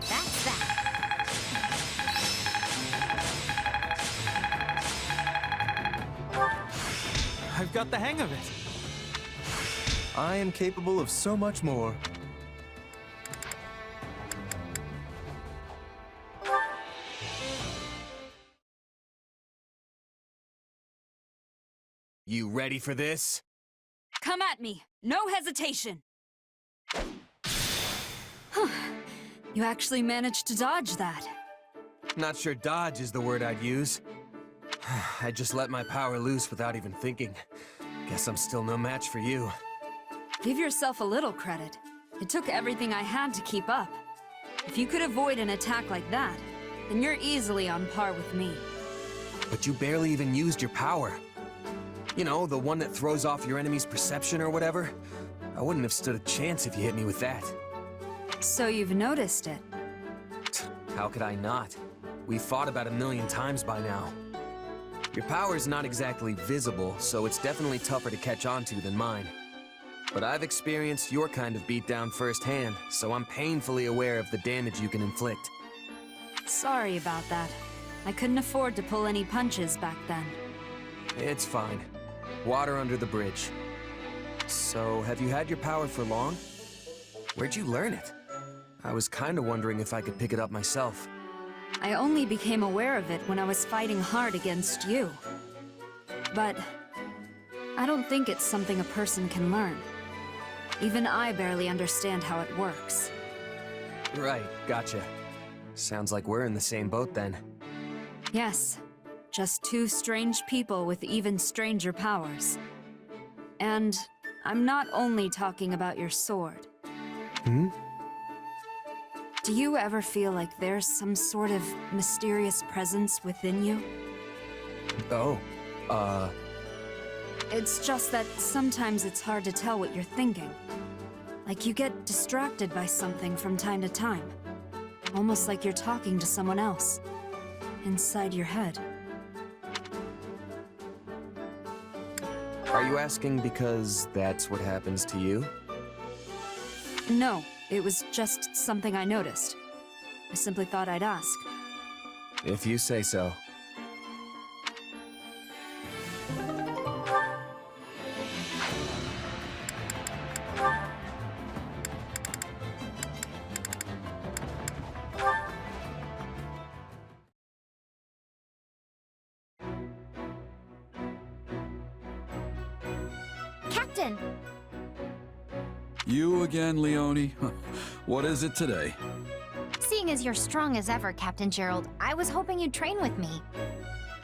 S11: That's that.
S5: I've got the hang of it.
S13: I am capable of so much more.
S9: You ready for this?
S12: Come at me. No hesitation. You actually managed to dodge that.
S9: Not sure dodge is the word I'd use. I just let my power loose without even thinking. Guess I'm still no match for you.
S12: Give yourself a little credit. It took everything I had to keep up. If you could avoid an attack like that, then you're easily on par with me.
S9: But you barely even used your power. You know, the one that throws off your enemy's perception or whatever? I wouldn't have stood a chance if you hit me with that.
S12: So you've noticed it.
S9: How could I not? We've fought about 1,000,000 times by now. Your power's not exactly visible, so it's definitely tougher to catch on to than mine. But I've experienced your kind of beatdown firsthand, so I'm painfully aware of the damage you can inflict.
S12: Sorry about that. I couldn't afford to pull any punches back then.
S9: It's fine. Water under the bridge. So, have you had your power for long? Where'd you learn it? I was kinda wondering if I could pick it up myself.
S12: I only became aware of it when I was fighting hard against you. But I don't think it's something a person can learn. Even I barely understand how it works.
S9: Right, gotcha. Sounds like we're in the same boat then.
S12: Yes, just two strange people with even stranger powers. And I'm not only talking about your sword.
S9: Hmm?
S12: Do you ever feel like there's some sort of mysterious presence within you?
S9: Oh,
S12: It's just that sometimes it's hard to tell what you're thinking. Like you get distracted by something from time to time. Almost like you're talking to someone else. Inside your head.
S9: Are you asking because that's what happens to you?
S12: No, it was just something I noticed. I simply thought I'd ask.
S9: If you say so.
S11: Captain!
S1: You again, Leone? What is it today?
S11: Seeing as you're strong as ever, Captain Gerald, I was hoping you'd train with me.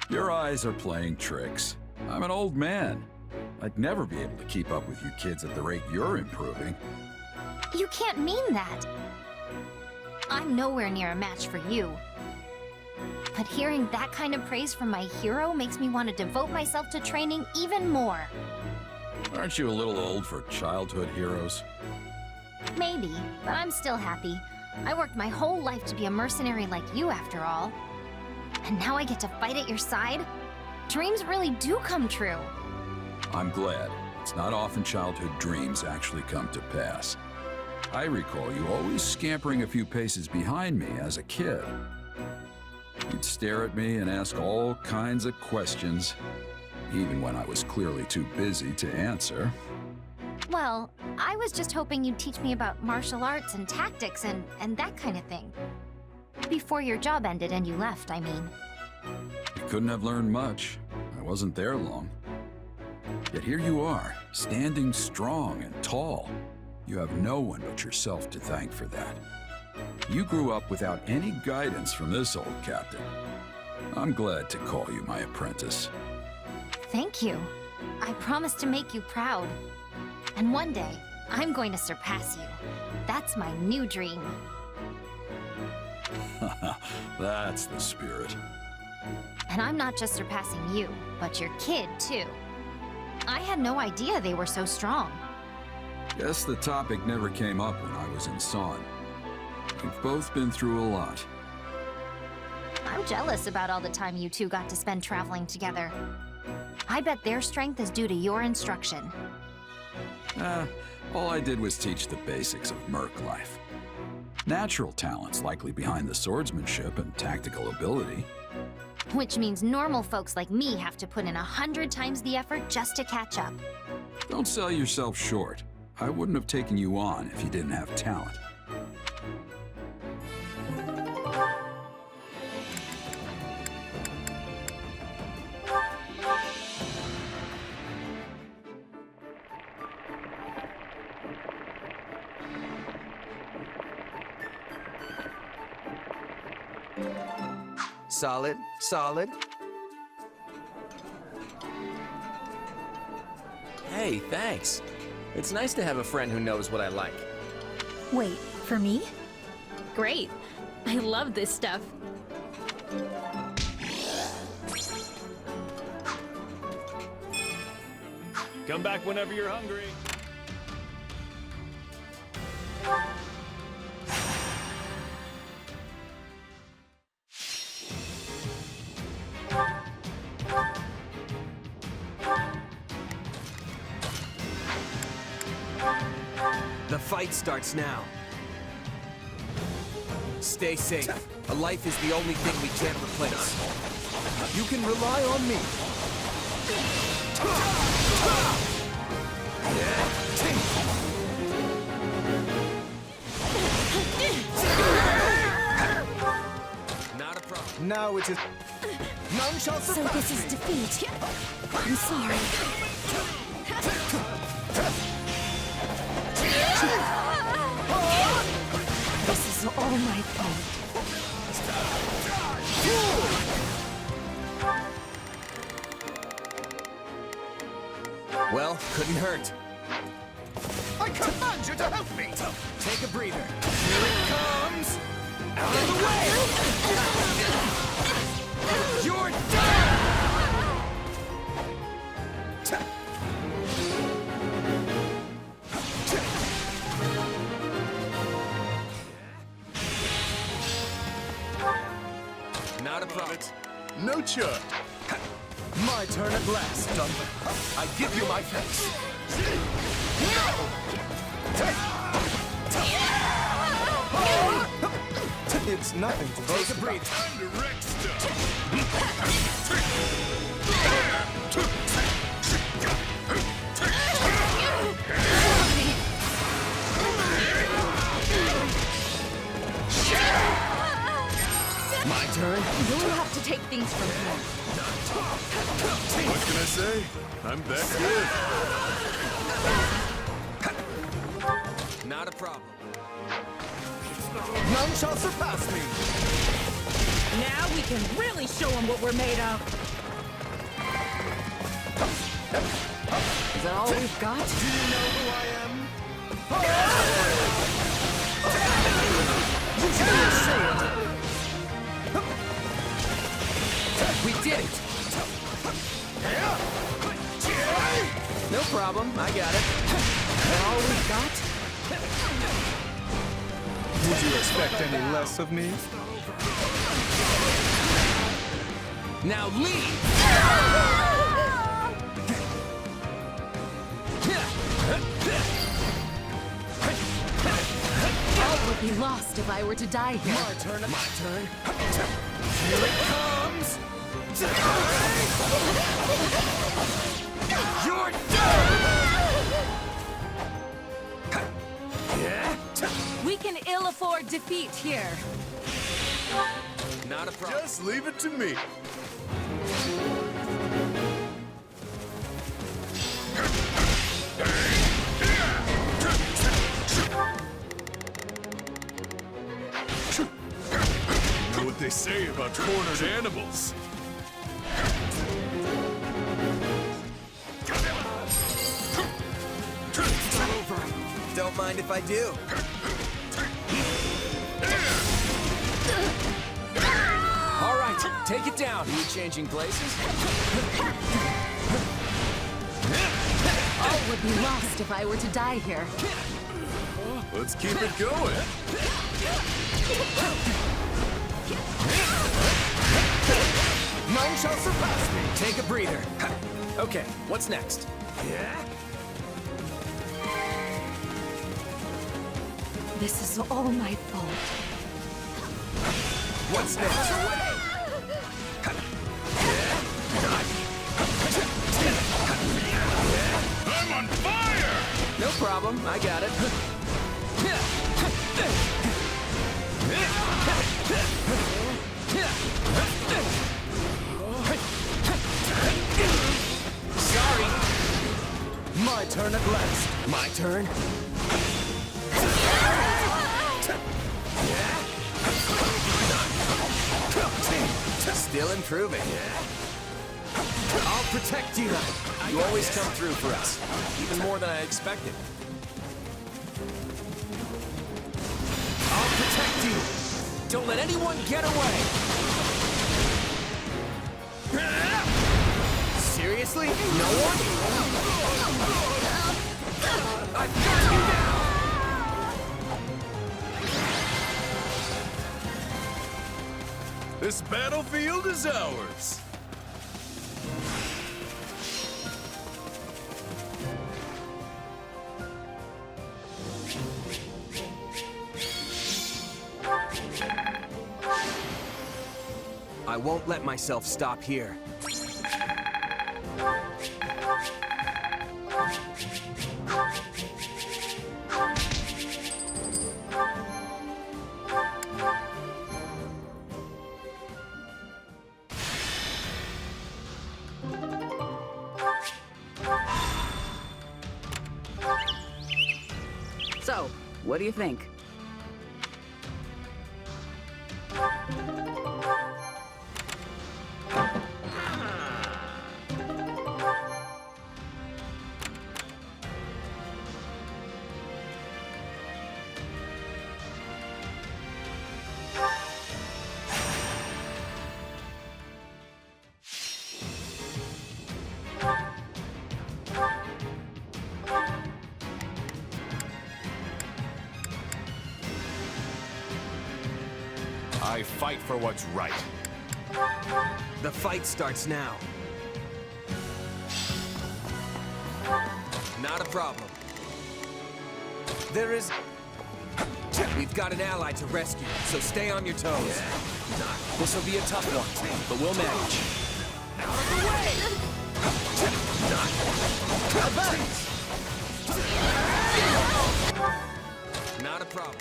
S1: Your eyes are playing tricks. I'm an old man. I'd never be able to keep up with you kids at the rate you're improving.
S11: You can't mean that. I'm nowhere near a match for you. But hearing that kind of praise from my hero makes me want to devote myself to training even more.
S1: Aren't you a little old for childhood heroes?
S11: Maybe, but I'm still happy. I worked my whole life to be a mercenary like you, after all. And now I get to fight at your side? Dreams really do come true.
S1: I'm glad. It's not often childhood dreams actually come to pass. I recall you always scampering a few paces behind me as a kid. You'd stare at me and ask all kinds of questions, even when I was clearly too busy to answer.
S11: Well, I was just hoping you'd teach me about martial arts and tactics and that kind of thing. Before your job ended and you left, I mean.
S1: You couldn't have learned much. I wasn't there long. Yet here you are, standing strong and tall. You have no one but yourself to thank for that. You grew up without any guidance from this old captain. I'm glad to call you my apprentice.
S11: Thank you. I promise to make you proud. And one day, I'm going to surpass you. That's my new dream.
S1: That's the spirit.
S11: And I'm not just surpassing you, but your kid, too. I had no idea they were so strong.
S1: Guess the topic never came up when I was in Son. We've both been through a lot.
S11: I'm jealous about all the time you two got to spend traveling together. I bet their strength is due to your instruction.
S1: All I did was teach the basics of merc life. Natural talents likely behind the swordsmanship and tactical ability.
S11: Which means normal folks like me have to put in 100 times the effort just to catch up.
S1: Don't sell yourself short. I wouldn't have taken you on if you didn't have talent.
S9: Solid, solid.
S6: Hey, thanks. It's nice to have a friend who knows what I like.
S17: Wait, for me? Great. I love this stuff.
S2: Come back whenever you're hungry.
S9: The fight starts now. Stay safe. A life is the only thing we can't replace. You can rely on me. Not a problem.
S13: Now it is... None shall surpass
S14: So this is defeat. I'm sorry. This is all my fault.
S9: Well, couldn't hurt.
S8: I command you to help me!
S9: Take a breather. Here it comes! Out of the way! You're done! Not a problem.
S8: No church.
S9: My turn at last, Dumber. I give you my thanks.
S13: It's nothing to
S9: Take a breather.
S8: Time to wreck stuff.
S9: My turn.
S7: You'll have to take things from here.
S8: What can I say? I'm that
S9: good. Not a problem.
S13: None shall surpass me.
S7: Now we can really show them what we're made of. Is that all we've got?
S13: Do you know who I am? You should say it.
S9: We did it! No problem, I got it.
S13: That all we've got? Would you expect any less of me?
S9: Now leave!
S7: be lost if I were to die here.
S9: My turn. My turn.
S8: Here it comes!
S9: You're done!
S7: We can ill afford defeat here.
S9: Not a problem.
S8: Just leave it to me. Know what they say about cornered animals.
S9: It's all over. Don't mind if I do.
S6: All right, take it down. Are you changing places?
S7: All would be lost if I were to die here.
S8: Let's keep it going.
S9: None shall surpass me. Take a breather.
S6: Okay, what's next?
S9: Yeah?
S7: This is all my fault.
S9: What's next?
S8: I'm on fire!
S6: No problem, I got it.
S9: Sorry. My turn at last. My turn. Still improving. I'll protect you.
S6: You always come through for us, even more than I expected.
S9: I'll protect you.
S6: Don't let anyone get away!
S9: Seriously? No one? I've got you now!
S8: This battlefield is ours.
S9: I won't let myself stop here.
S7: So, what do you think?
S10: I fight for what's right.
S9: The fight starts now. Not a problem. There is... We've got an ally to rescue, so stay on your toes.
S6: This will be a tough one, but we'll manage.
S9: Out of the way! Not a problem.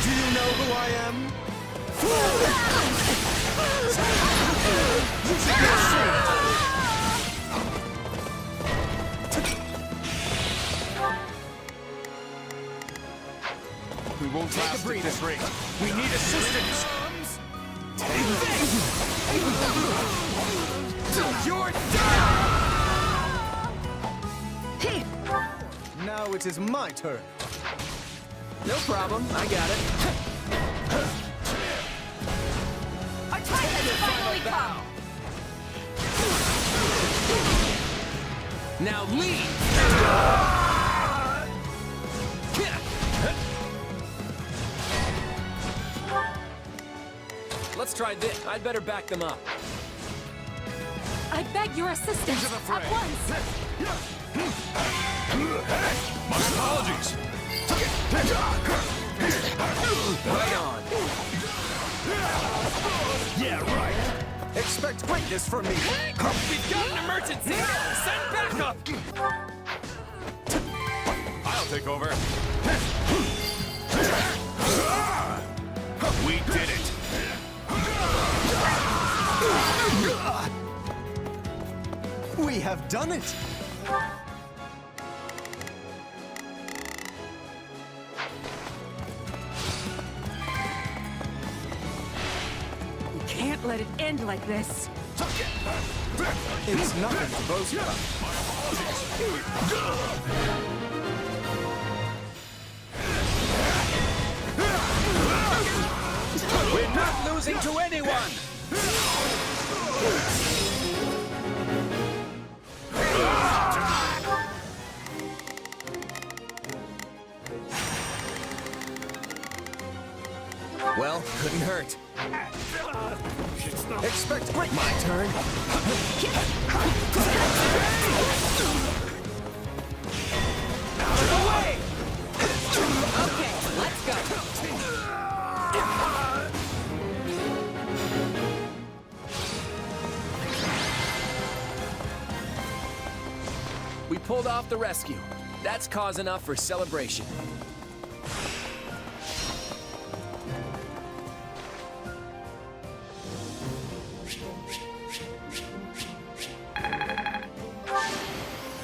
S9: Do you know who I am? You should be ashamed.
S10: We won't last at this rate. We need assistance.
S9: You're done!
S13: Now it is my turn.
S6: No problem, I got it.
S7: Our time has finally come!
S6: Now leave! Let's try this. I'd better back them up.
S7: I
S21: I beg your assistance at once!
S15: My apologies!
S6: Right on.
S13: Yeah, right. Expect greatness from me.
S6: We've got an emergency! Send backup!
S15: I'll take over.
S10: We did it!
S13: We have done it!
S7: We can't let it end like this.
S13: It's nothing to boast about.
S6: We're not losing to anyone!
S9: Well, couldn't hurt.
S13: Expect great. My turn.
S6: Out of the way! Okay, let's go! We pulled off the rescue. That's cause enough for celebration.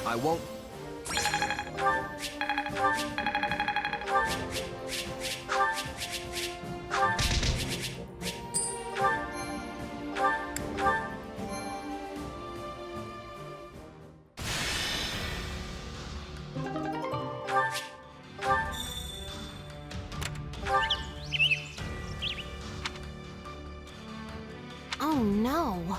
S9: I won't.
S11: Oh no.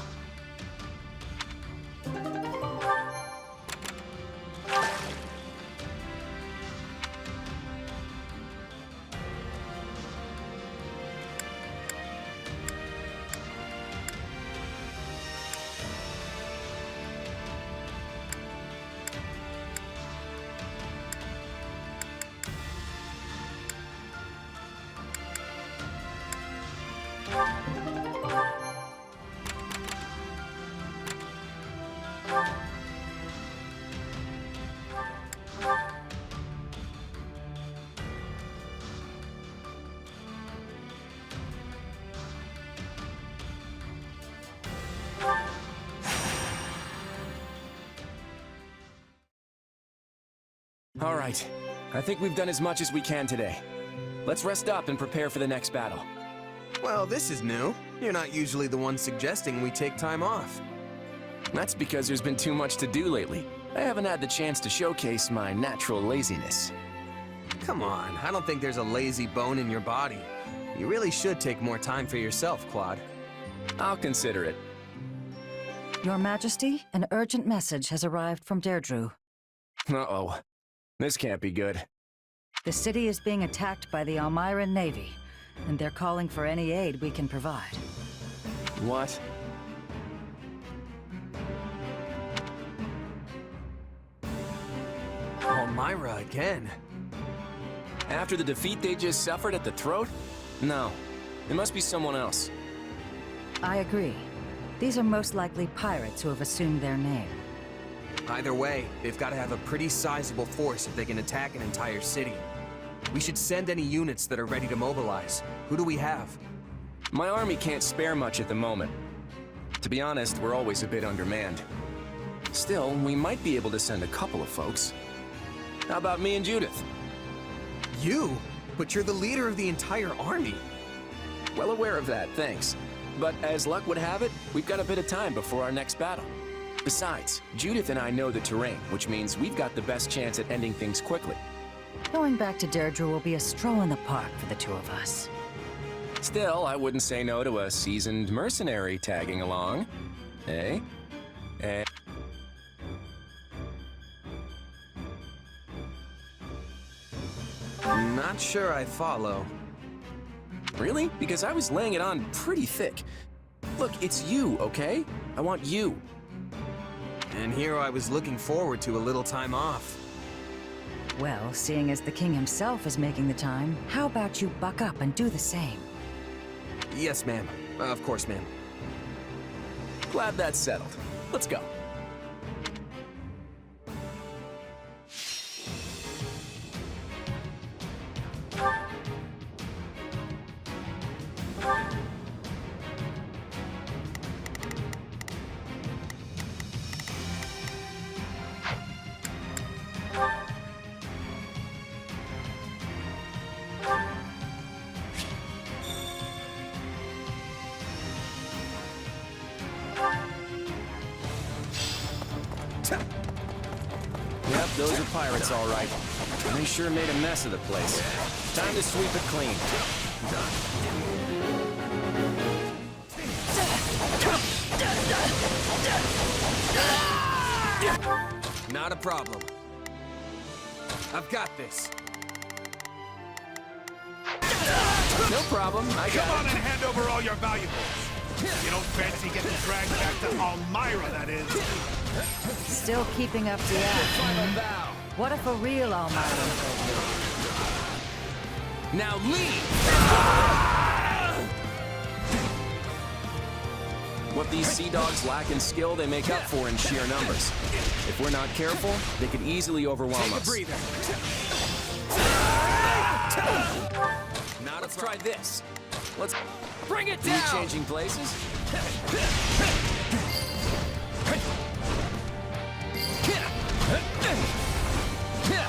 S6: All right. I think we've done as much as we can today. Let's rest up and prepare for the next battle.
S9: Well, this is new. You're not usually the one suggesting we take time off.
S6: That's because there's been too much to do lately. I haven't had the chance to showcase my natural laziness.
S9: Come on, I don't think there's a lazy bone in your body. You really should take more time for yourself, Claude.
S6: I'll consider it.
S16: Your Majesty, an urgent message has arrived from Deirdre.
S6: Uh-oh. This can't be good.
S16: The city is being attacked by the Almyran Navy, and they're calling for any aid we can provide.
S6: What?
S9: Almyra again?
S6: After the defeat they just suffered at the throat? No. It must be someone else.
S16: I agree. These are most likely pirates who have assumed their name.
S9: Either way, they've got to have a pretty sizable force if they can attack an entire city. We should send any units that are ready to mobilize. Who do we have?
S6: My army can't spare much at the moment. To be honest, we're always a bit undermanned. Still, we might be able to send a couple of folks. How about me and Judith?
S9: You? But you're the leader of the entire army.
S6: Well aware of that, thanks. But as luck would have it, we've got a bit of time before our next battle. Besides, Judith and I know the terrain, which means we've got the best chance at ending things quickly.
S16: Going back to Deirdre will be a stroll in the park for the two of us.
S6: Still, I wouldn't say no to a seasoned mercenary tagging along. Eh? Eh?
S9: Not sure I follow.
S6: Really? Because I was laying it on pretty thick. Look, it's you, okay? I want you.
S9: And here I was looking forward to a little time off.
S16: Well, seeing as the king himself is making the time, how about you buck up and do the same?
S9: Yes, ma'am. Of course, ma'am.
S6: Glad that's settled. Let's go. Yep, those are pirates, all right. They sure made a mess of the place. Time to sweep it clean.
S9: Not a problem. I've got this.
S6: No problem, I got it.
S5: Come on and hand over all your valuables. You don't fancy getting dragged back to Almyran, that is.
S16: Still keeping up the act. What if a real Almyran?
S6: Now leave! What these sea dogs lack in skill, they make up for in sheer numbers. If we're not careful, they could easily overwhelm us.
S5: Take a breather.
S6: Now let's try this. Let's bring it down! Changing places?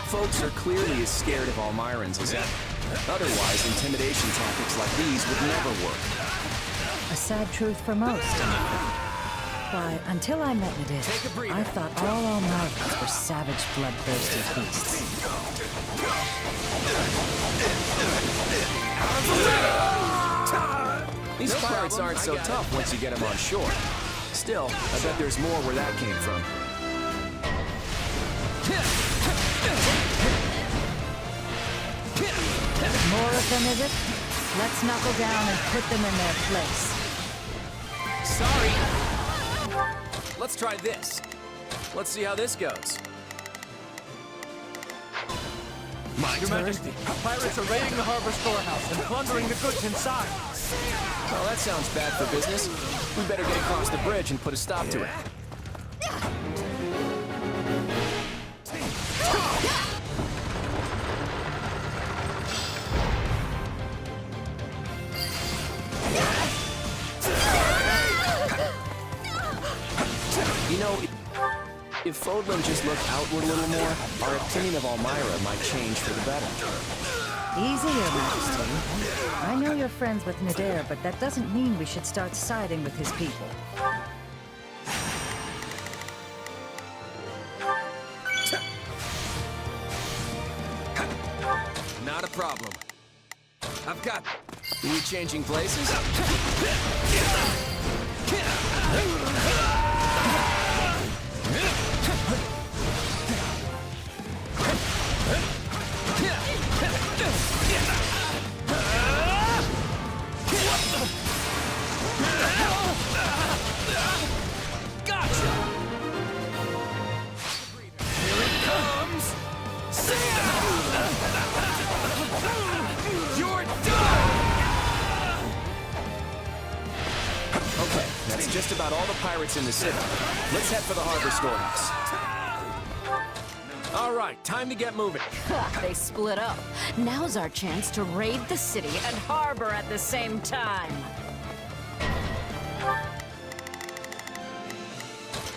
S6: Folks are clearly as scared of Almyrans as ever. Otherwise, intimidation tactics like these would never work.
S16: A sad truth for most. Why, until I met Nadir, I thought all Almyrans were savage, bloodthirsty beasts.
S6: These pirates aren't so tough once you get them on shore. Still, I bet there's more where that came from.
S16: More of them, is it? Let's knuckle down and put them in their place.
S6: Sorry. Let's try this. Let's see how this goes.
S5: Your Majesty, pirates are raiding the harbor storehouse and plundering the goods inside.
S6: Well, that sounds bad for business. We better get across the bridge and put a stop to it. You know, if Fodlan just looked outward a little more, our opinion of Almyra might change for the better.
S16: Easy, Your Majesty. I know you're friends with Nadir, but that doesn't mean we should start siding with his people.
S9: Not a problem. I've got...
S6: Are we changing places?
S5: Gotcha! Here it comes! You're done!
S6: Okay, that's just about all the pirates in the city. Let's head for the harbor storehouse. All right, time to get moving.
S19: They split up. Now's our chance to raid the city and harbor at the same time.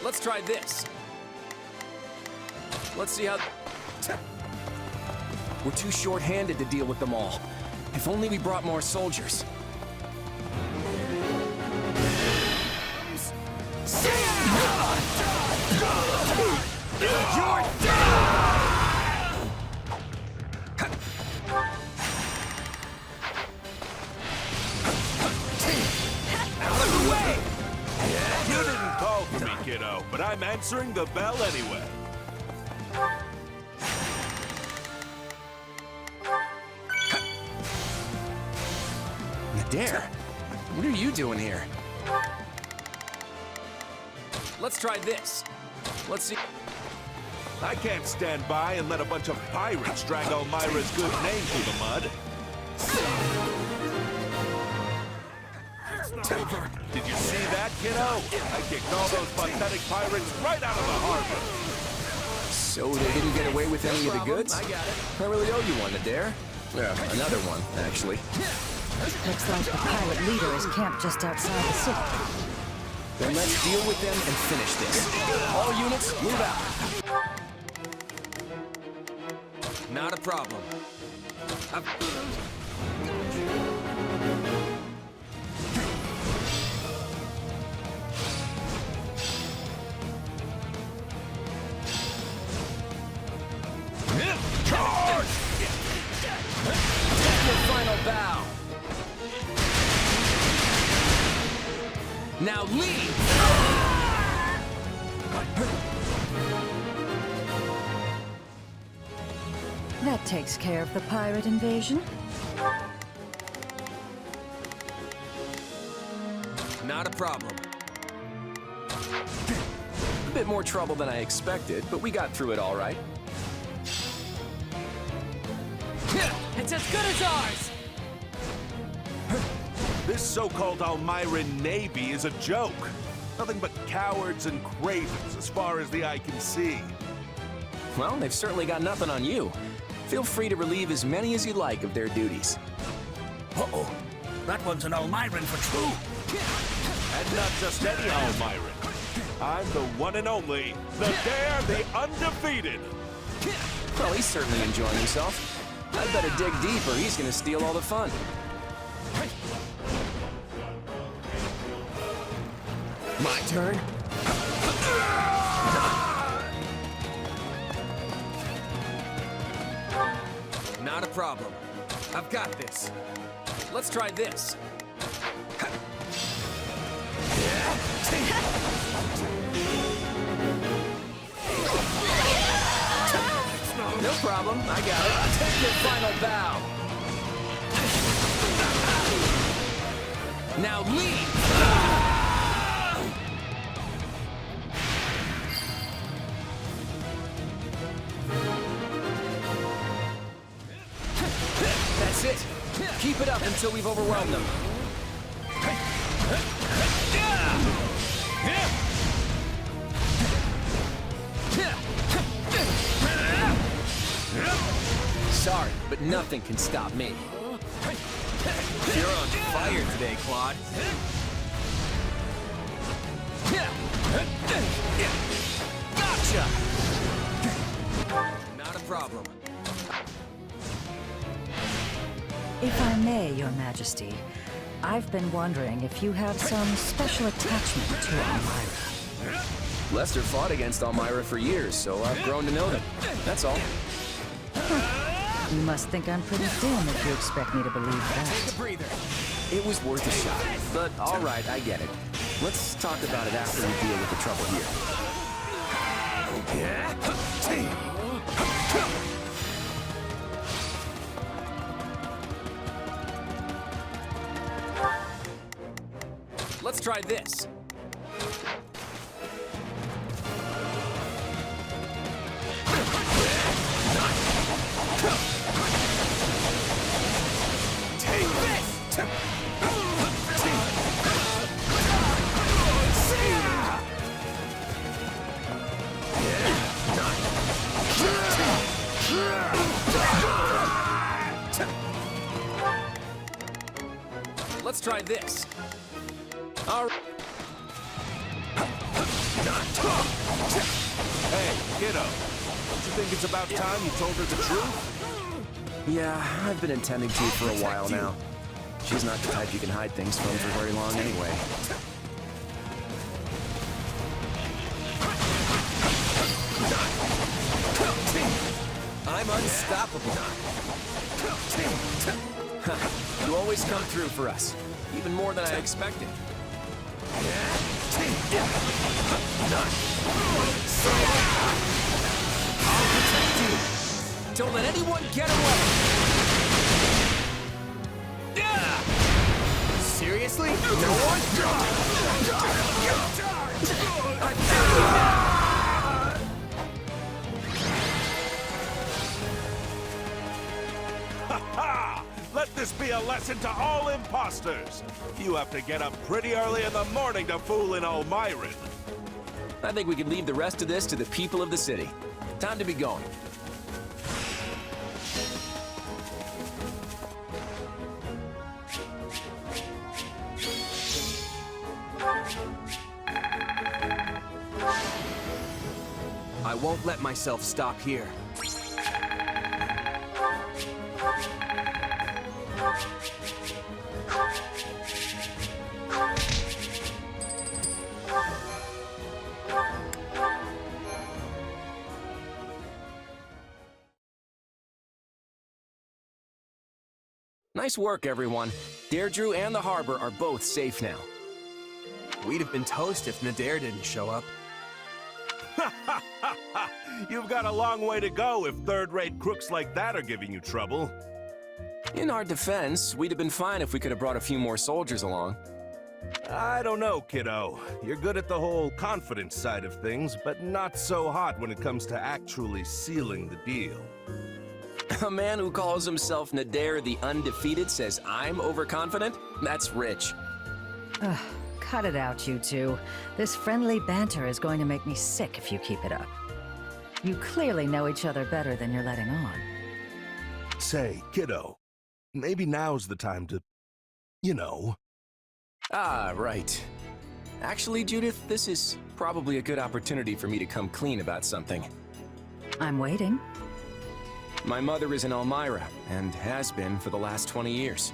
S6: Let's try this. Let's see how... We're too short-handed to deal with them all. If only we brought more soldiers.
S5: You're
S10: You didn't call for me, kiddo, but I'm answering the bell anyway.
S6: Nadir, what are you doing here? Let's try this. Let's see.
S10: I can't stand by and let a bunch of pirates drag Almyra's good name through the mud. Did you see that, kiddo? I kicked all those pathetic pirates right out of the harbor.
S6: So they didn't get away with any of the goods? I got it. I really owe you one, Adair. Another one, actually.
S16: Looks like the pirate leader is camped just outside the city.
S6: Then let's deal with them and finish this. All units, move out.
S9: Not a problem.
S6: Charge! Take your final bow. Now leave!
S16: That takes care of the pirate invasion.
S9: Not a problem.
S6: A bit more trouble than I expected, but we got through it all right.
S19: It's as good as ours!
S10: This so-called Almyran Navy is a joke. Nothing but cowards and cravens as far as the eye can see.
S6: Well, they've certainly got nothing on you. Feel free to relieve as many as you like of their duties.
S8: Uh-oh. That one's an Almyran for true.
S10: And not just any Almyran. I'm the one and only, the Dare the Undefeated.
S6: Well, he's certainly enjoying himself. I'd better dig deep or he's gonna steal all the fun.
S9: My turn? Not a problem. I've got this.
S6: Let's try this. No problem, I got it. Take your final bow. Now leave! That's it. Keep it up until we've overwhelmed them. Sorry, but nothing can stop me.
S9: You're on fire today, Claude.
S6: Gotcha!
S9: Not a problem.
S16: If I may, Your Majesty, I've been wondering if you have some special attachment to Almyra.
S6: Lester fought against Almyra for years, so I've grown to know them. That's all.
S16: You must think I'm pretty dim if you expect me to believe that.
S6: Take a breather. It was worth a shot, but all right, I get it. Let's talk about it after we deal with the trouble here. Let's try this.
S9: Take this!
S6: Let's try this. All right.
S10: Hey, kiddo. Don't you think it's about time you told her the truth?
S6: Yeah, I've been intending to for a while now. She's not the type you can hide things from for very long anyway.
S9: I'm unstoppable.
S6: You always come through for us, even more than I expected. I'll protect you. Don't let anyone get away.
S9: Seriously? No one?
S10: Ha ha! Let this be a lesson to all imposters! You have to get up pretty early in the morning to fool in Almyran.
S6: I think we can leave the rest of this to the people of the city. Time to be going.
S9: I won't let myself stop here.
S6: Nice work, everyone. Deirdre and the harbor are both safe now.
S9: We'd have been toast if Nadir didn't show up.
S10: You've got a long way to go if third-rate crooks like that are giving you trouble.
S6: In our defense, we'd have been fine if we could have brought a few more soldiers along.
S10: I don't know, kiddo. You're good at the whole confidence side of things, but not so hot when it comes to actually sealing the deal.
S6: A man who calls himself Nadir the Undefeated says I'm overconfident? That's rich.
S16: Ugh, cut it out, you two. This friendly banter is going to make me sick if you keep it up. You clearly know each other better than you're letting on.
S10: Say, kiddo, maybe now's the time to, you know.
S6: Ah, right. Actually, Judith, this is probably a good opportunity for me to come clean about something.
S16: I'm waiting.
S6: My mother is in Almyra, and has been for the last 20 years.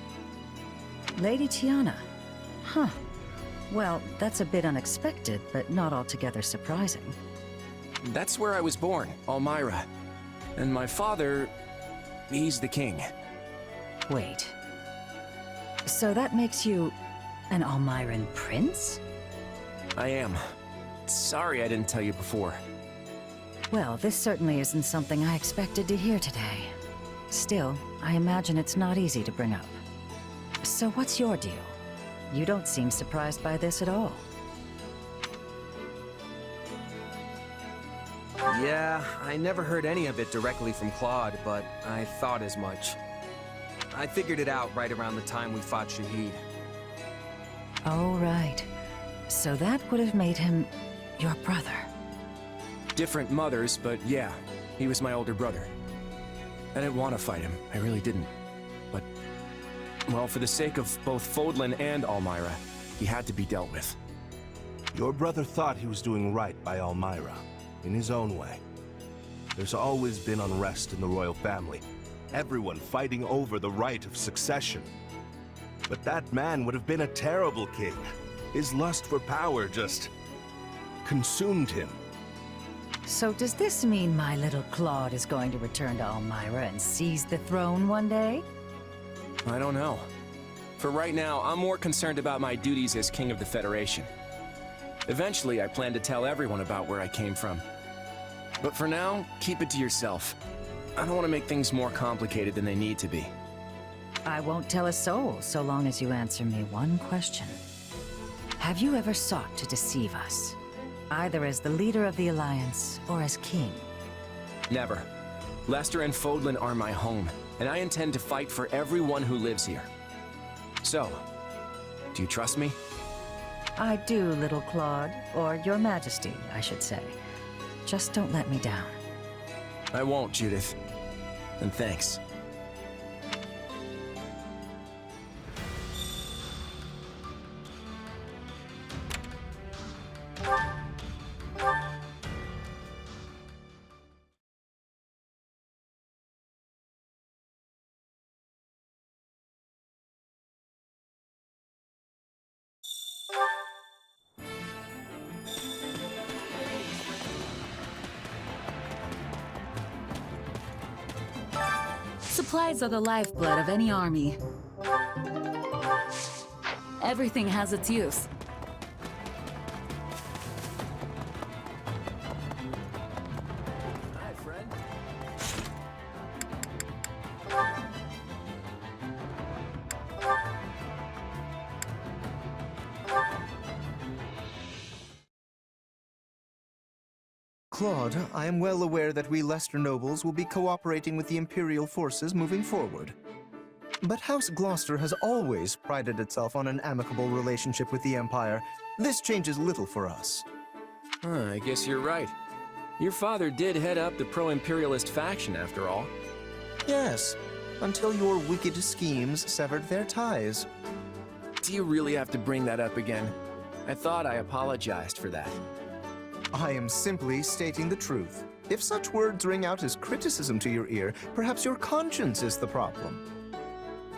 S16: Lady Tiana. Huh. Well, that's a bit unexpected, but not altogether surprising.
S6: That's where I was born, Almyra. And my father, he's the king.
S16: Wait. So that makes you an Almyran prince?
S6: I am. Sorry I didn't tell you before.
S16: Well, this certainly isn't something I expected to hear today. Still, I imagine it's not easy to bring up. So what's your deal? You don't seem surprised by this at all.
S9: Yeah, I never heard any of it directly from Claude, but I thought as much. I figured it out right around the time we fought Shahid.
S16: Oh, right. So that would have made him your brother.
S6: Different mothers, but yeah, he was my older brother. I didn't want to fight him, I really didn't. But, well, for the sake of both Fodlan and Almyra, he had to be dealt with.
S10: Your brother thought he was doing right by Almyra, in his own way. There's always been unrest in the royal family, everyone fighting over the right of succession. But that man would have been a terrible king. His lust for power just consumed him.
S16: So does this mean my little Claude is going to return to Almyra and seize the throne one day?
S6: I don't know. For right now, I'm more concerned about my duties as King of the Federation. Eventually, I plan to tell everyone about where I came from. But for now, keep it to yourself. I don't want to make things more complicated than they need to be.
S16: I won't tell a soul so long as you answer me one question. Have you ever sought to deceive us? Either as the leader of the Alliance, or as king?
S6: Never. Lester and Fodlan are my home, and I intend to fight for everyone who lives here. So, do you trust me?
S16: I do, little Claude, or your majesty, I should say. Just don't let me down.
S6: I won't, Judith. And thanks.
S3: Supplies are the lifeblood of any army. Everything has its use.
S6: Hi, friend.
S20: Claude, I am well aware that we Lester nobles will be cooperating with the Imperial forces moving forward.
S13: But House Gloucester has always prided itself on an amicable relationship with the Empire. This changes little for us.
S6: I guess you're right. Your father did head up the pro-imperialist faction, after all.
S13: Yes, until your wicked schemes severed their ties.
S6: Do you really have to bring that up again? I thought I apologized for that.
S13: I am simply stating the truth. If such words ring out as criticism to your ear, perhaps your conscience is the problem.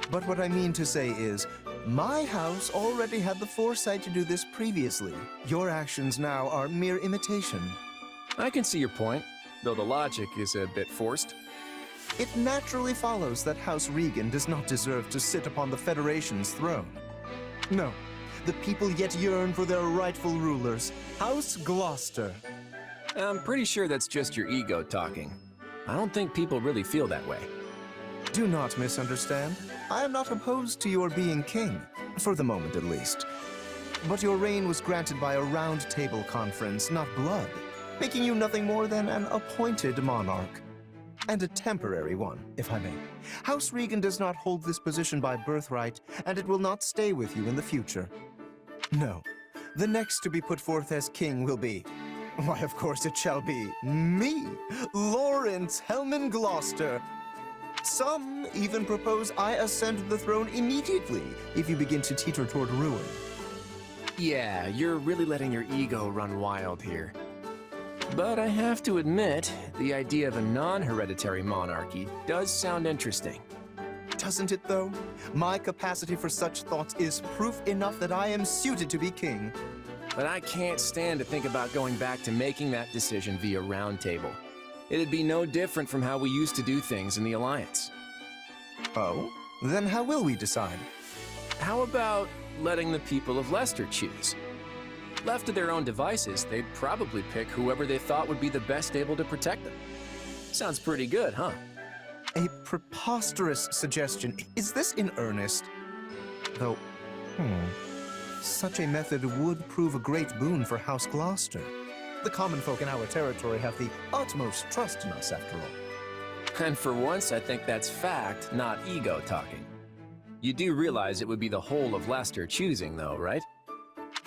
S13: But what I mean to say is, my house already had the foresight to do this previously. Your actions now are mere imitation.
S6: I can see your point, though the logic is a bit forced.
S13: It naturally follows that House Regan does not deserve to sit upon the Federation's throne. No, the people yet yearn for their rightful rulers, House Gloucester.
S6: I'm pretty sure that's just your ego talking. I don't think people really feel that way.
S13: Do not misunderstand. I am not opposed to your being king, for the moment at least. But your reign was granted by a round table conference, not blood, making you nothing more than an appointed monarch. And a temporary one, if I may. House Regan does not hold this position by birthright, and it will not stay with you in the future. No, the next to be put forth as king will be... why, of course it shall be me, Lawrence Hellman Gloucester. Some even propose I ascend the throne immediately if you begin to teeter toward ruin.
S6: Yeah, you're really letting your ego run wild here. But I have to admit, the idea of a non-hereditary monarchy does sound interesting.
S13: Doesn't it, though? My capacity for such thoughts is proof enough that I am suited to be king.
S6: But I can't stand to think about going back to making that decision via round table. It'd be no different from how we used to do things in the Alliance.
S13: Oh? Then how will we decide?
S6: How about letting the people of Leicester choose? Left to their own devices, they'd probably pick whoever they thought would be the best able to protect them. Sounds pretty good, huh?
S13: A preposterous suggestion. Is this in earnest? Though, such a method would prove a great boon for House Gloucester. The common folk in our territory have the utmost trust in us, after all.
S6: And for once, I think that's fact, not ego talking. You do realize it would be the whole of Leicester choosing, though, right?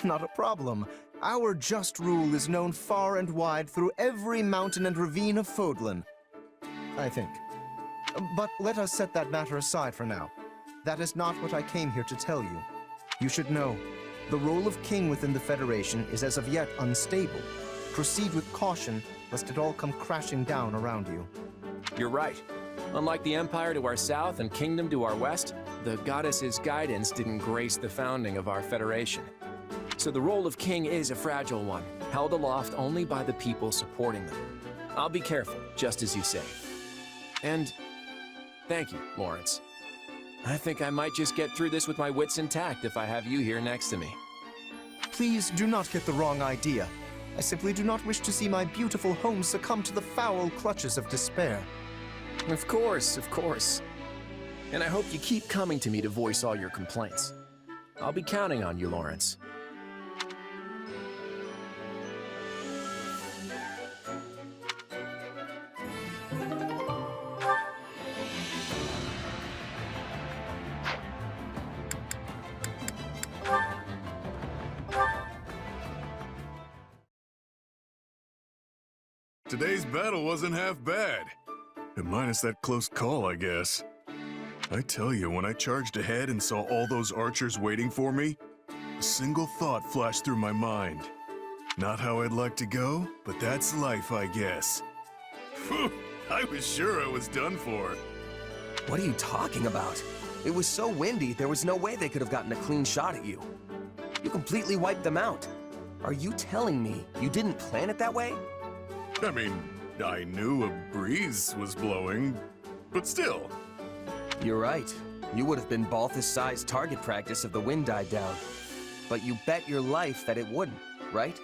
S13: Not a problem. Our just rule is known far and wide through every mountain and ravine of Fodlan, I think. But let us set that matter aside for now. That is not what I came here to tell you. You should know, the role of king within the Federation is as of yet unstable. Proceed with caution, lest it all come crashing down around you.
S6: You're right. Unlike the Empire to our south and Kingdom to our west, the Goddess's guidance didn't grace the founding of our Federation. So the role of king is a fragile one, held aloft only by the people supporting them. I'll be careful, just as you say. And thank you, Lawrence. I think I might just get through this with my wits intact if I have you here next to me.
S13: Please do not get the wrong idea. I simply do not wish to see my beautiful home succumb to the foul clutches of despair.
S6: Of course, of course. And I hope you keep coming to me to voice all your complaints. I'll be counting on you, Lawrence.
S20: Today's battle wasn't half bad. Minus that close call, I guess. I tell you, when I charged ahead and saw all those archers waiting for me, a single thought flashed through my mind. Not how I'd like to go, but that's life, I guess. Phew, I was sure I was done for.
S9: What are you talking about? It was so windy, there was no way they could have gotten a clean shot at you. You completely wiped them out. Are you telling me you didn't plan it that way?
S20: I mean, I knew a breeze was blowing, but still.
S9: You're right. You would have been Balthus-sized target practice if the wind died down. But you bet your life that it wouldn't, right?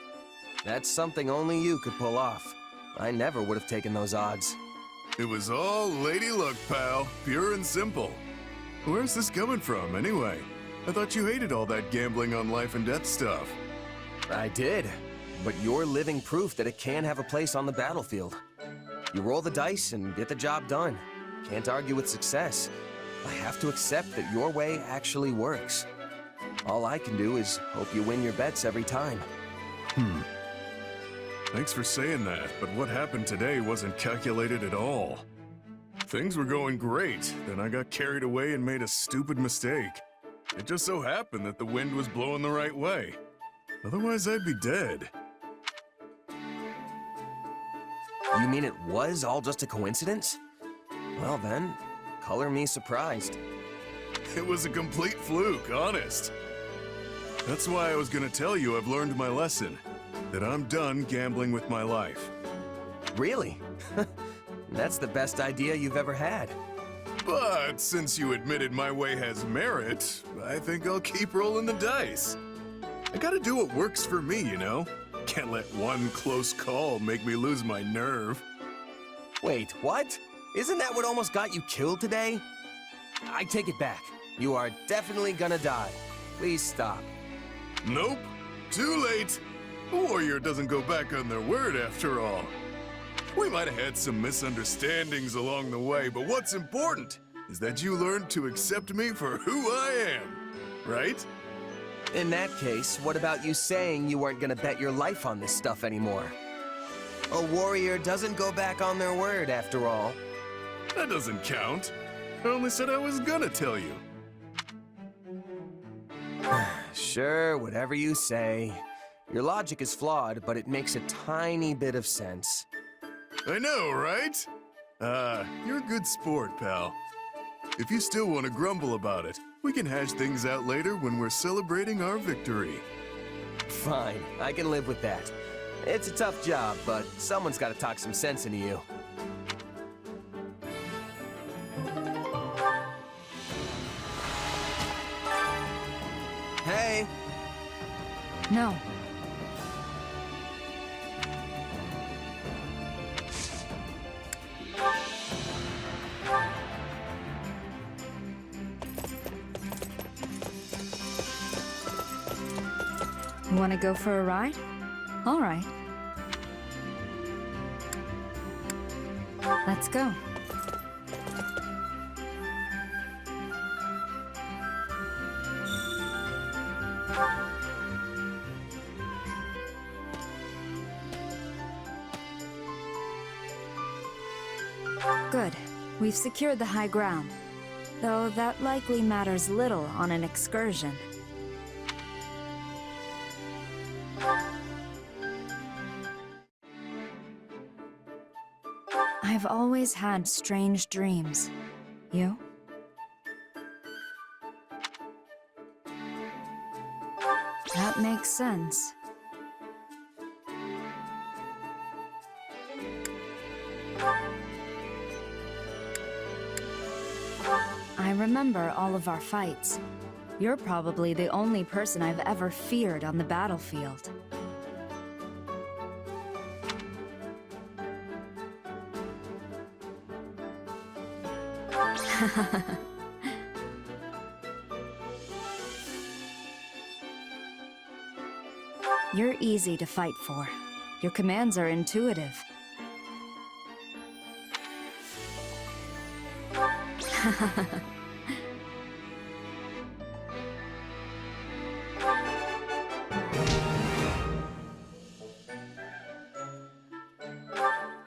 S9: That's something only you could pull off. I never would have taken those odds.
S20: It was all lady luck, pal. Pure and simple. Where's this coming from, anyway? I thought you hated all that gambling on life and death stuff.
S9: I did. But you're living proof that it can have a place on the battlefield. You roll the dice and get the job done. Can't argue with success. I have to accept that your way actually works. All I can do is hope you win your bets every time.
S20: Thanks for saying that, but what happened today wasn't calculated at all. Things were going great, then I got carried away and made a stupid mistake. It just so happened that the wind was blowing the right way. Otherwise, I'd be dead.
S9: You mean it was all just a coincidence? Well then, color me surprised.
S20: It was a complete fluke, honest. That's why I was gonna tell you I've learned my lesson. That I'm done gambling with my life.
S9: Really? That's the best idea you've ever had.
S20: But since you admitted my way has merit, I think I'll keep rolling the dice. I gotta do what works for me, you know? Can't let one close call make me lose my nerve.
S9: Wait, what? Isn't that what almost got you killed today? I take it back. You are definitely gonna die. Please stop.
S20: Nope. Too late. A warrior doesn't go back on their word after all. We might have had some misunderstandings along the way, but what's important is that you learned to accept me for who I am, right?
S9: In that case, what about you saying you weren't gonna bet your life on this stuff anymore? A warrior doesn't go back on their word, after all.
S20: That doesn't count. I only said I was gonna tell you.
S9: Sure, whatever you say. Your logic is flawed, but it makes a tiny bit of sense.
S20: I know, right? You're a good sport, pal. If you still want to grumble about it, we can hash things out later when we're celebrating our victory.
S9: Fine, I can live with that. It's a tough job, but someone's got to talk some sense into you. Hey!
S12: No. Want to go for a ride? All right. Let's go. Good. We've secured the high ground. Though that likely matters little on an excursion. I've always had strange dreams. You? That makes sense. I remember all of our fights. You're probably the only person I've ever feared on the battlefield. You're easy to fight for. Your commands are intuitive.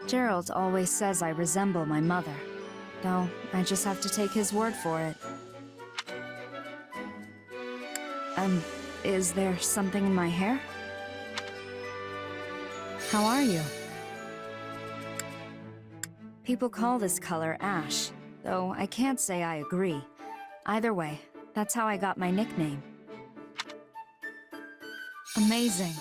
S12: Gerald always says I resemble my mother. Though, I just have to take his word for it. Is there something in my hair? How are you? People call this color ash, though I can't say I agree. Either way, that's how I got my nickname. Amazing.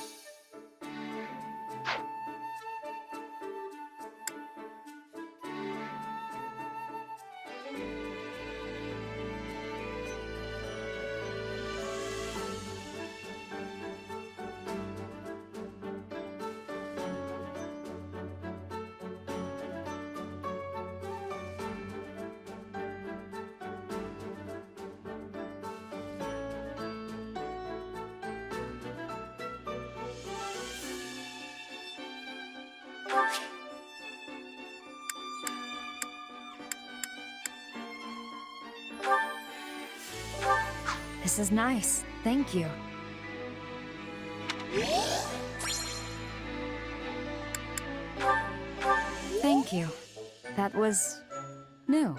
S12: This is nice. Thank you. Thank you. That was new.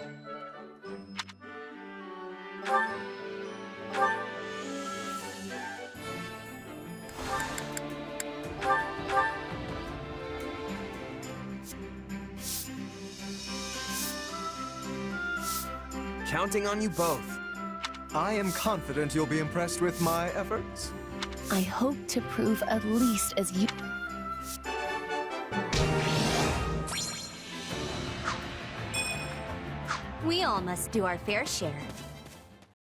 S9: Counting on you both.
S13: I am confident you'll be impressed with my efforts.
S21: I hope to prove at least as you...
S11: We all must do our fair share.